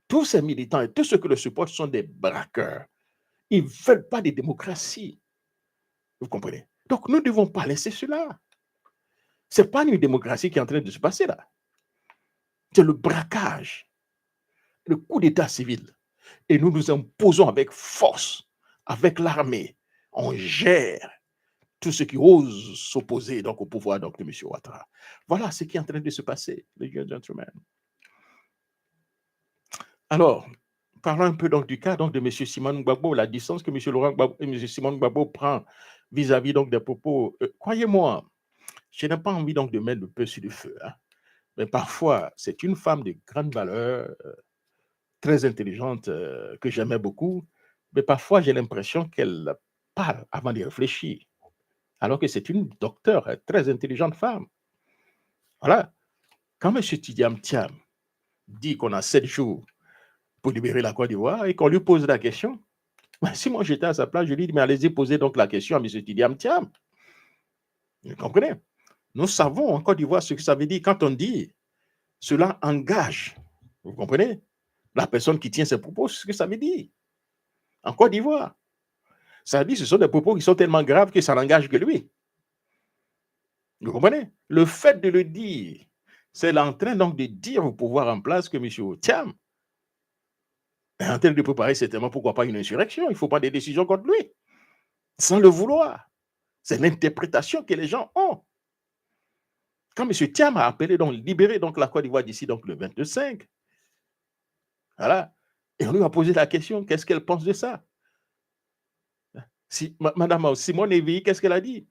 Tous ces militants et tous ceux qui le supportent sont des braqueurs. Ils ne veulent pas de démocratie. Vous comprenez? Donc, nous ne devons pas laisser cela. Ce n'est pas une démocratie qui est en train de se passer là. C'est le braquage, le coup d'état civil. Et nous nous imposons avec force, avec l'armée. On gère tous ceux qui osent s'opposer donc, au pouvoir donc, de M. Ouattara. Voilà ce qui est en train de se passer, ladies and gentlemen. Alors, parlons un peu donc, du cas donc, de M. Simon Gbagbo, la distance que M. Laurent Gbagbo et M. Simon Gbagbo prend vis-à-vis donc, des propos. Croyez-moi, Je n'ai pas envie donc de mettre le peu sur le feu, hein, mais parfois, c'est une femme de grande valeur, très intelligente, que j'aimais beaucoup, mais parfois j'ai l'impression qu'elle parle avant de réfléchir, alors que c'est une docteure, très intelligente femme. Voilà. Quand M. Tidiane Thiam dit qu'on a 7 jours pour libérer la Côte d'Ivoire et qu'on lui pose la question, ben, si moi j'étais à sa place, je lui dis, mais allez-y poser donc la question à M. Tidiane Thiam. Vous comprenez? Nous savons en Côte d'Ivoire ce que ça veut dire quand on dit cela engage. Vous comprenez? La personne qui tient ses propos, ce que ça veut dire. En Côte d'Ivoire, ça veut dire que ce sont des propos qui sont tellement graves que ça n'engage que lui. Vous comprenez? Le fait de le dire, c'est en train donc de dire au pouvoir en place que M. Thiam est en train de préparer certainement, pourquoi pas, une insurrection. Il faut prendre des décisions contre lui, sans le vouloir. C'est l'interprétation que les gens ont. Quand M. Thiam a appelé donc libérer donc la Côte d'Ivoire d'ici donc le 25, voilà, et on lui a posé la question, qu'est-ce qu'elle pense de ça? Si, Madame Simone Evie, qu'est-ce qu'elle a dit?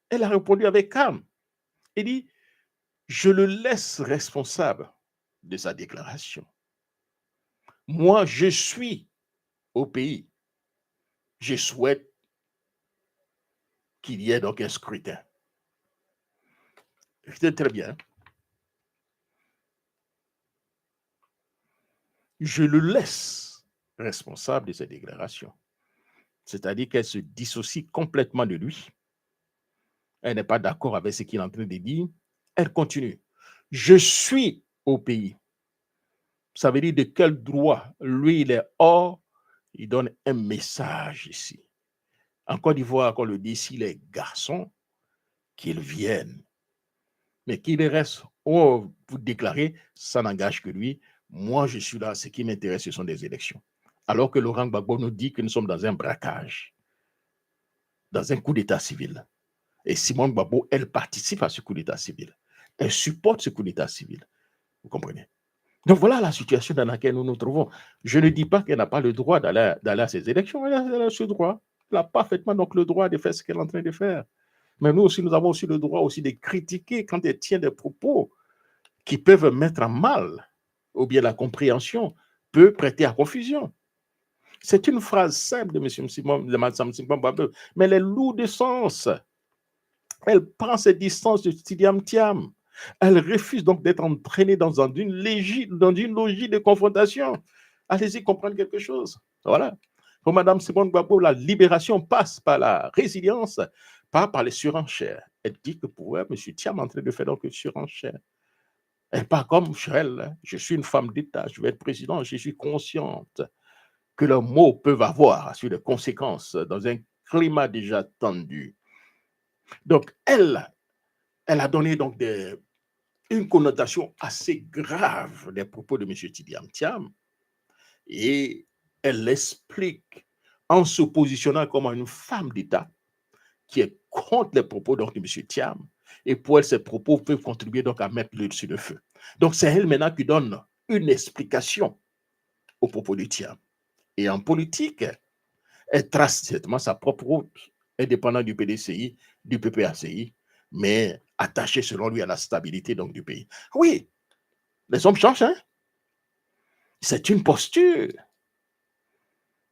Elle a répondu avec calme. Elle dit, je le laisse responsable de sa déclaration. Moi, je suis au pays. Je souhaite qu'il y ait donc un scrutin. C'est très bien. Je le laisse responsable de sa déclaration. C'est-à-dire qu'elle se dissocie complètement de lui. Elle n'est pas d'accord avec ce qu'il est en train de dire. Elle continue. Je suis au pays. Ça veut dire de quel droit? Lui, il est hors. Il donne un message ici. En Côte d'Ivoire, qu'on le dit, si les garçons, qu'ils viennent. Mais qu'il reste, oh, vous déclarez, ça n'engage que lui. Moi, je suis là. Ce qui m'intéresse, ce sont des élections. Alors que Laurent Gbagbo nous dit que nous sommes dans un braquage, dans un coup d'état civil. Et Simone Gbagbo, elle participe à ce coup d'état civil. Elle supporte ce coup d'état civil. Vous comprenez? Donc voilà la situation dans laquelle nous nous trouvons. Je ne dis pas qu'elle n'a pas le droit d'aller à ces élections. Elle a ce droit. Elle a parfaitement donc le droit de faire ce qu'elle est en train de faire. Mais nous aussi, nous avons aussi le droit aussi de critiquer quand elle tient des propos qui peuvent mettre en mal, ou bien la compréhension peut prêter à confusion. C'est une phrase simple de M. Simon, de Mme Simon Babel, mais elle est lourde de sens. Elle prend ses distances de Tidiam Thiam. Elle refuse donc d'être entraînée dans une logique de confrontation. Allez-y comprendre quelque chose. Voilà. Pour Mme Simone Gbagbo, la libération passe par la résilience, pas par les surenchères. Elle dit que pour elle, M. Thiam est en train de faire donc une surenchère. Elle pas comme Chirel. Je suis une femme d'État, je vais être président, je suis consciente que leurs mots peuvent avoir sur des conséquences dans un climat déjà tendu. Donc, elle a donné donc une connotation assez grave des propos de M. Tidiane Thiam et elle l'explique en se positionnant comme une femme d'État qui est contre les propos donc, de M. Thiam et pour elle, ces propos peuvent contribuer donc à mettre l'huile sur le feu. Donc, c'est elle maintenant qui donne une explication aux propos de Thiam. Et en politique, elle trace certainement sa propre route, indépendant du PDCI, du PPACI, mais attachée selon lui à la stabilité donc, du pays. Oui, les hommes changent, hein? C'est une posture.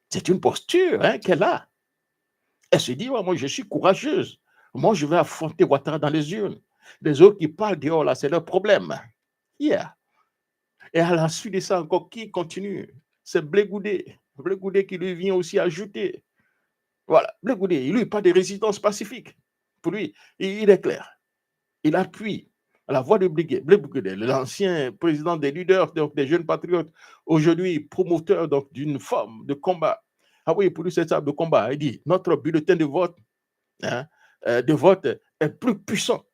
C'est une posture hein, qu'elle a. Elle se dit, ouais, moi je suis courageuse. Moi je vais affronter Ouattara dans les urnes. Les autres qui parlent dehors là, c'est leur problème. Yeah. Et à la suite de ça encore, qui continue? C'est Blé Goudé. Blé Goudé qui lui vient aussi ajouter. Voilà, Blé Goudé, il lui pas de résidence pacifique. Pour lui, il est clair. Il appuie à la voix de Blé Goudé, l'ancien président des leaders, donc des jeunes patriotes, aujourd'hui promoteur donc d'une forme de combat. Ah oui, pour lui, c'est ça de combat. Il dit notre bulletin hein, de vote est plus puissant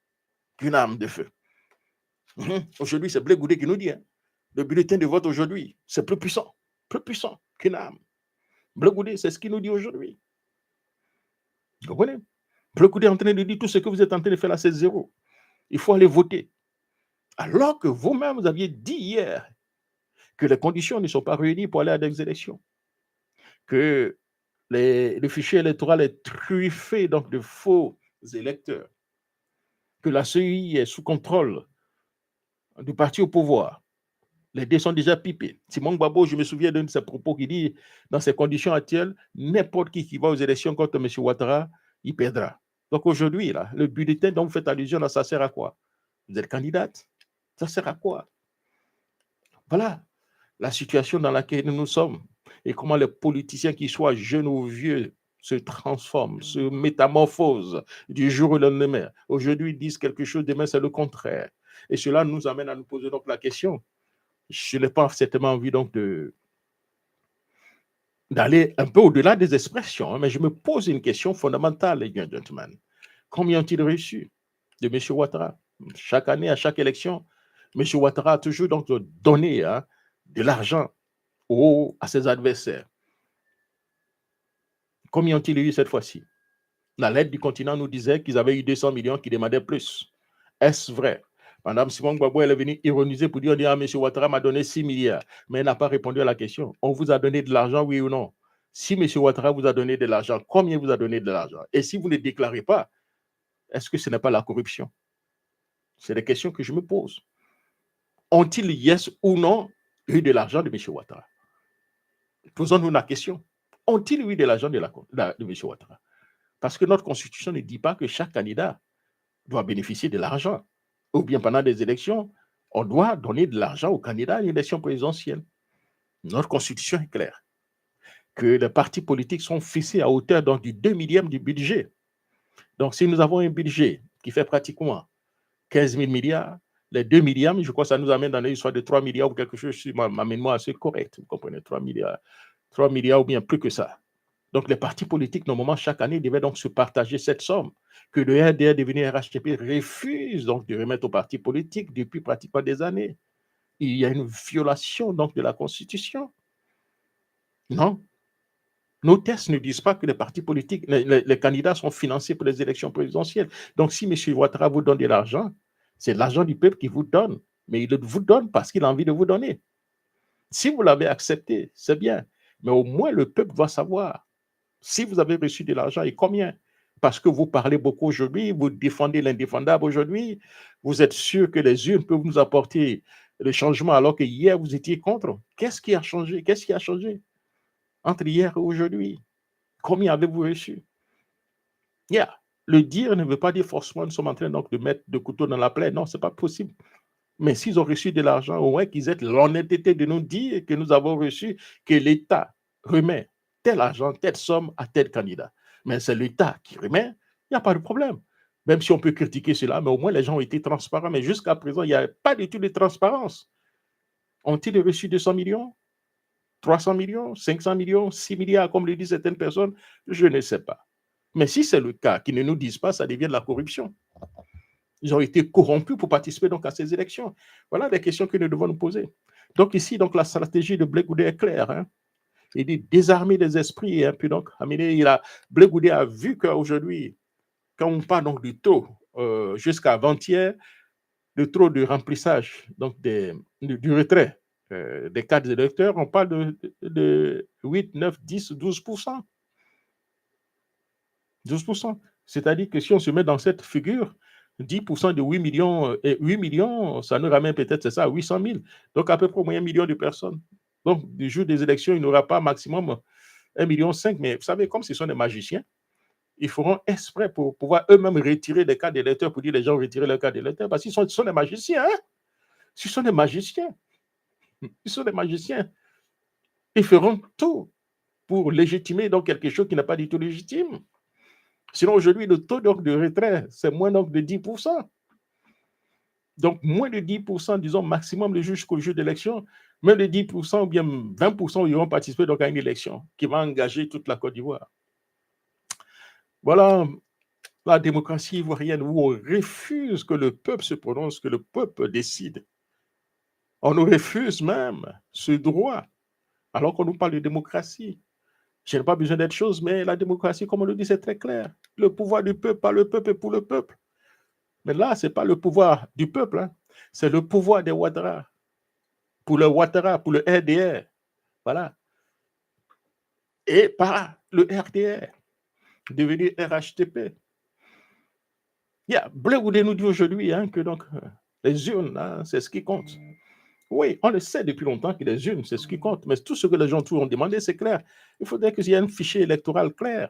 qu'une arme de feu. Aujourd'hui, c'est Blé Goudé qui nous dit hein, le bulletin de vote aujourd'hui, c'est plus puissant qu'une arme. Blé Goudé, c'est ce qu'il nous dit aujourd'hui. Vous comprenez? Blé Goudé est en train de dire tout ce que vous êtes en train de faire là, c'est zéro. Il faut aller voter. Alors que vous-même, vous aviez dit hier que les conditions ne sont pas réunies pour aller à des élections, que le fichier électoral est truffé donc de faux électeurs. que la CEI est sous contrôle du parti au pouvoir. Les dés sont déjà pipés. Simon Gbagbo, je me souviens d'un de ses propos qui dit, dans ces conditions actuelles, n'importe qui va aux élections contre M. Ouattara, il perdra. Donc aujourd'hui, là, le bulletin dont vous faites allusion, là, ça sert à quoi? Vous êtes candidate. Ça sert à quoi? Voilà la situation dans laquelle nous sommes et comment les politiciens, qu'ils soient jeunes ou vieux, se transforment, se métamorphosent du jour au lendemain. Aujourd'hui, ils disent quelque chose, demain, c'est le contraire. Et cela nous amène à nous poser donc la question. Je n'ai pas certainement envie donc d'aller un peu au-delà des expressions, hein, mais je me pose une question fondamentale, les gentlemen. Combien ont-ils reçu de M. Ouattara? Chaque année, à chaque élection, M. Ouattara a toujours donc donné de l'argent à ses adversaires. Combien ont-ils eu cette fois-ci? La lettre du continent nous disait qu'ils avaient eu 200 millions qui demandaient plus. Est-ce vrai? Madame Simon Gbagbo, elle est venue ironiser pour dire, M. Ouattara m'a donné 6 milliards, mais elle n'a pas répondu à la question. On vous a donné de l'argent, oui ou non? Si M. Ouattara vous a donné de l'argent, combien vous a donné de l'argent? Et si vous ne déclarez pas, est-ce que ce n'est pas la corruption? C'est des questions que je me pose. Ont-ils, yes ou non, eu de l'argent de M. Ouattara? Posons-nous la question. Ont-ils eu de l'argent de M. Ouattara? Parce que notre constitution ne dit pas que chaque candidat doit bénéficier de l'argent. Ou bien pendant des élections, on doit donner de l'argent aux candidats à l'élection présidentielle. Notre constitution est claire. Que les partis politiques sont fixés à hauteur donc, du 2 millième du budget. Donc, si nous avons un budget qui fait pratiquement 15 000 milliards, les 2 milliards, je crois que ça nous amène dans l'histoire de 3 milliards ou quelque chose, si ma mémoire est assez correcte, vous comprenez, 3 milliards ou bien plus que ça. Donc, les partis politiques, normalement, chaque année, devaient donc se partager cette somme que le RDR devenu RHTP refuse donc de remettre aux partis politiques depuis pratiquement des années. Il y a une violation donc de la Constitution. Non. Nos tests ne disent pas que les partis politiques, les candidats sont financés pour les élections présidentielles. Donc, si M. Ouattara vous donne de l'argent, c'est l'argent du peuple qui vous donne. Mais il vous donne parce qu'il a envie de vous donner. Si vous l'avez accepté, c'est bien. Mais au moins, le peuple va savoir si vous avez reçu de l'argent et combien. Parce que vous parlez beaucoup aujourd'hui, vous défendez l'indéfendable aujourd'hui, vous êtes sûr que les urnes peuvent nous apporter le changement alors que hier, vous étiez contre. Qu'est-ce qui a changé? Qu'est-ce qui a changé entre hier et aujourd'hui? Combien avez-vous reçu? Yeah. Le dire ne veut pas dire forcément nous sommes en train donc de mettre de couteau dans la plaie. Non, ce n'est pas possible. Mais s'ils ont reçu de l'argent, au moins qu'ils aient l'honnêteté de nous dire que nous avons reçu, que l'État remet tel argent, telle somme à tel candidat. Mais c'est l'État qui remet, il n'y a pas de problème. Même si on peut critiquer cela, mais au moins les gens ont été transparents. Mais jusqu'à présent, il n'y a pas du tout de transparence. Ont-ils reçu 200 millions, 300 millions, 500 millions, 6 milliards, comme le disent certaines personnes? Je ne sais pas. Mais si c'est le cas, qu'ils ne nous disent pas, ça devient de la corruption. Ils ont été corrompus pour participer donc à ces élections. Voilà les questions que nous devons nous poser. Donc ici, donc, la stratégie de Blé Goudé est claire. Hein. Il dit désarmer les esprits. Et puis donc, Blé Goudé a vu qu'aujourd'hui, quand on parle donc du taux jusqu'à avant-hier, le taux de remplissage donc du retrait des cartes électeurs, on parle de 8, 9, 10, 12%. 12%. C'est-à-dire que si on se met dans cette figure, 10% de 8 millions, et 8 millions, ça nous ramène peut-être, c'est ça, 800 000. Donc, à peu près au moins 1 million de personnes. Donc, du jour des élections, il n'y aura pas maximum 1,5 million. Mais vous savez, comme ce sont des magiciens, ils feront exprès pour pouvoir eux-mêmes retirer les cartes d'électeurs pour dire les gens retirer leurs cartes d'électeurs parce qu'ils sont des magiciens. Hein? Ce sont des magiciens. Ils sont des magiciens. Ils feront tout pour légitimer donc quelque chose qui n'est pas du tout légitime. Sinon, aujourd'hui, le taux donc, de retrait, c'est moins donc, de 10%. Donc, moins de 10%, disons, maximum jusqu'au jour d'élection, même de 10% ou bien 20% iront participer donc, à une élection qui va engager toute la Côte d'Ivoire. Voilà la démocratie ivoirienne où on refuse que le peuple se prononce, que le peuple décide. On nous refuse même ce droit, alors qu'on nous parle de démocratie. Je n'ai pas besoin d'être chose, mais la démocratie, comme on le dit, c'est très clair. Le pouvoir du peuple, par le peuple et pour le peuple. Mais là, ce n'est pas le pouvoir du peuple, hein. C'est le pouvoir des Ouattara. Pour le Ouattara, pour le RDR. Voilà. Et par le RDR, devenu RHTP. Blé Goudé nous dit aujourd'hui que donc les urnes, c'est ce qui compte. Oui, on le sait depuis longtemps que les urnes, c'est ce qui compte, mais tout ce que les gens ont demandé, c'est clair. Il faudrait qu'il y ait un fichier électoral clair.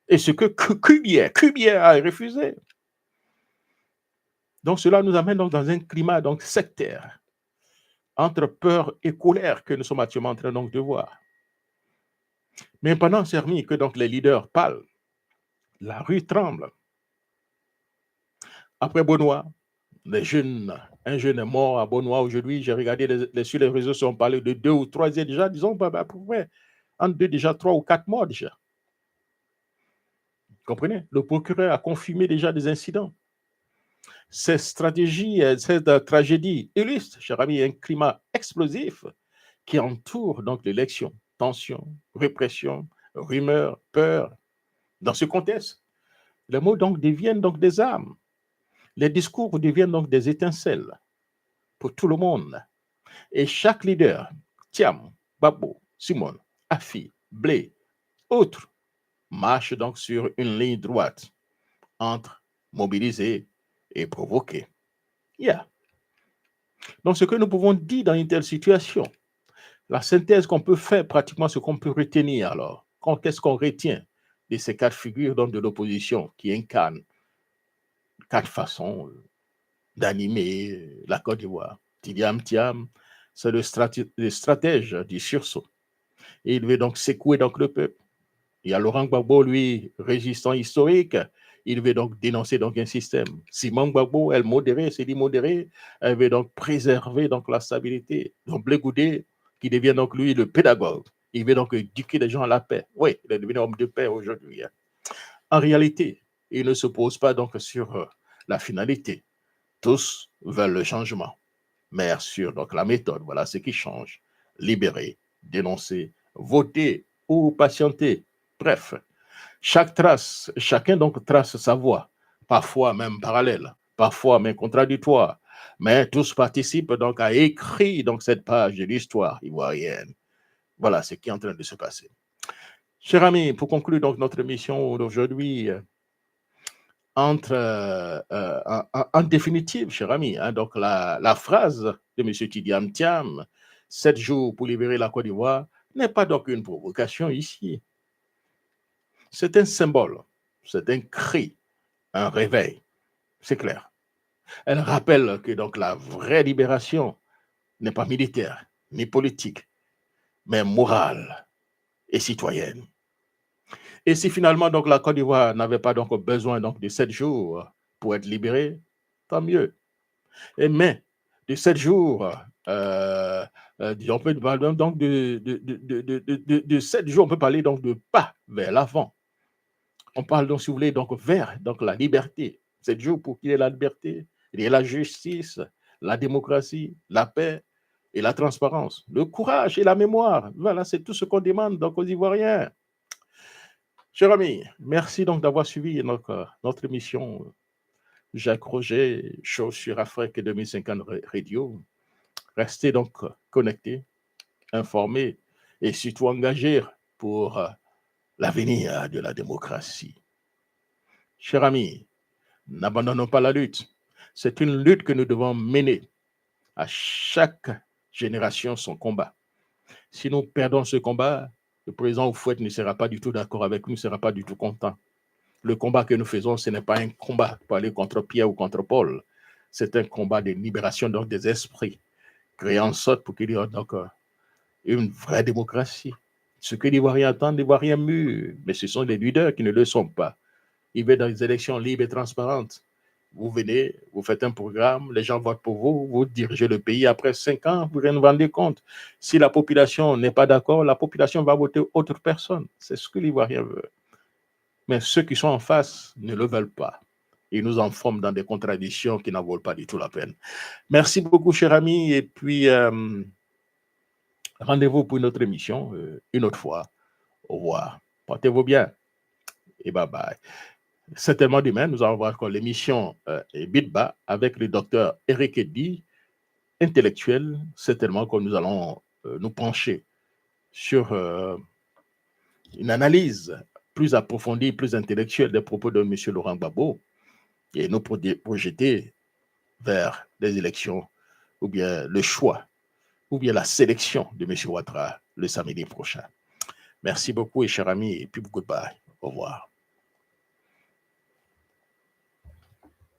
Et ce que Cubière a refusé. Donc cela nous amène donc dans un climat donc sectaire, entre peur et colère que nous sommes actuellement en train donc de voir. Mais pendant Sermi que donc les leaders parlent, la rue tremble. Après Benoît, un jeune est mort à Benoît aujourd'hui. J'ai regardé sur les réseaux sociaux, on parlait de 2 ou 3 déjà, disons, à peu près, entre 2 déjà, 3 ou 4 morts déjà. Vous comprenez? Le procureur a confirmé déjà des incidents. Ces stratégies, cette tragédie illustre, cher ami, un climat explosif qui entoure donc l'élection. Tension, répression, rumeurs, peur. Dans ce contexte, les mots donc deviennent donc des armes. Les discours deviennent donc des étincelles pour tout le monde. Et chaque leader, Thiam, Babo, Simon, Afi, Blé, autres, marche donc sur une ligne droite entre mobiliser et provoquer. Donc, ce que nous pouvons dire dans une telle situation, la synthèse qu'on peut faire, pratiquement ce qu'on peut retenir alors, qu'est-ce qu'on retient de ces 4 figures donc, de l'opposition qui incarnent 4 façons d'animer la Côte d'Ivoire. Tidiam Thiam, c'est le stratège du sursaut. Et il veut donc secouer donc le peuple. Il y a Laurent Gbagbo, lui, résistant historique. Il veut donc dénoncer donc un système. Simon Gbagbo, elle modérée, c'est dit modérée. Elle veut donc préserver donc la stabilité. Donc Blé Goudé, qui devient donc lui le pédagogue. Il veut donc éduquer les gens à la paix. Oui, il est devenu homme de paix aujourd'hui. En réalité, il ne se pose pas donc sur la finalité. Tous veulent le changement, mais sur donc la méthode, voilà ce qui change. Libérer, dénoncer, voter ou patienter. Bref, chacun donc trace sa voie, parfois même parallèle, parfois même contradictoire, mais tous participent donc à écrire donc cette page de l'histoire ivoirienne. Voilà ce qui est en train de se passer. Chers amis, pour conclure donc notre émission d'aujourd'hui, en définitive, cher ami, donc la phrase de M. Tidiam Thiam, 7 jours pour libérer la Côte d'Ivoire, n'est pas donc une provocation ici. C'est un symbole, c'est un cri, un réveil, c'est clair. Elle rappelle que donc la vraie libération n'est pas militaire, ni politique, mais morale et citoyenne. Et si finalement donc la Côte d'Ivoire n'avait pas donc besoin donc de 7 jours pour être libérée, tant mieux. Mais de 7 jours, on peut parler donc de 7 jours, on peut parler donc de pas vers l'avant. On parle donc, si vous voulez, donc vers donc la liberté. 7 jours pour qu'il y ait la liberté, il y ait la justice, la démocratie, la paix et la transparence, le courage et la mémoire. Voilà, c'est tout ce qu'on demande donc aux Ivoiriens. Chers amis, merci donc d'avoir suivi notre émission Jacques Roger, show sur Afrique 2050 Radio. Restez donc connectés, informés et surtout engagés pour l'avenir de la démocratie. Chers amis, n'abandonnons pas la lutte. C'est une lutte que nous devons mener. À chaque génération son combat. Si nous perdons ce combat, le président Oufouette ne sera pas du tout d'accord avec nous, ne sera pas du tout content. Le combat que nous faisons, ce n'est pas un combat pour aller contre Pierre ou contre Paul. C'est un combat de libération donc, des esprits, créer en sorte pour qu'il y ait donc une vraie démocratie. Ce que l'Ivoirien attend, l'Ivoirien mûr, mais ce sont les leaders qui ne le sont pas. Ils veulent dans des élections libres et transparentes. Vous venez, vous faites un programme, les gens votent pour vous, vous dirigez le pays. Après 5 ans, vous vous rendez compte. Si la population n'est pas d'accord, la population va voter autre personne. C'est ce que l'Ivoirien veut. Mais ceux qui sont en face ne le veulent pas. Ils nous enferment dans des contradictions qui n'en valent pas du tout la peine. Merci beaucoup, cher ami. Et puis, rendez-vous pour une autre émission, une autre fois. Au revoir. Portez-vous bien et bye bye. Certainement demain, nous allons voir encore l'émission Bitba avec le docteur Eric Eddy, intellectuel. Certainement que nous allons nous pencher sur une analyse plus approfondie, plus intellectuelle des propos de M. Laurent Gbagbo. et nous projeter vers les élections ou bien le choix ou bien la sélection de M. Ouattara le samedi prochain. Merci beaucoup et cher ami, et puis goodbye. Au revoir.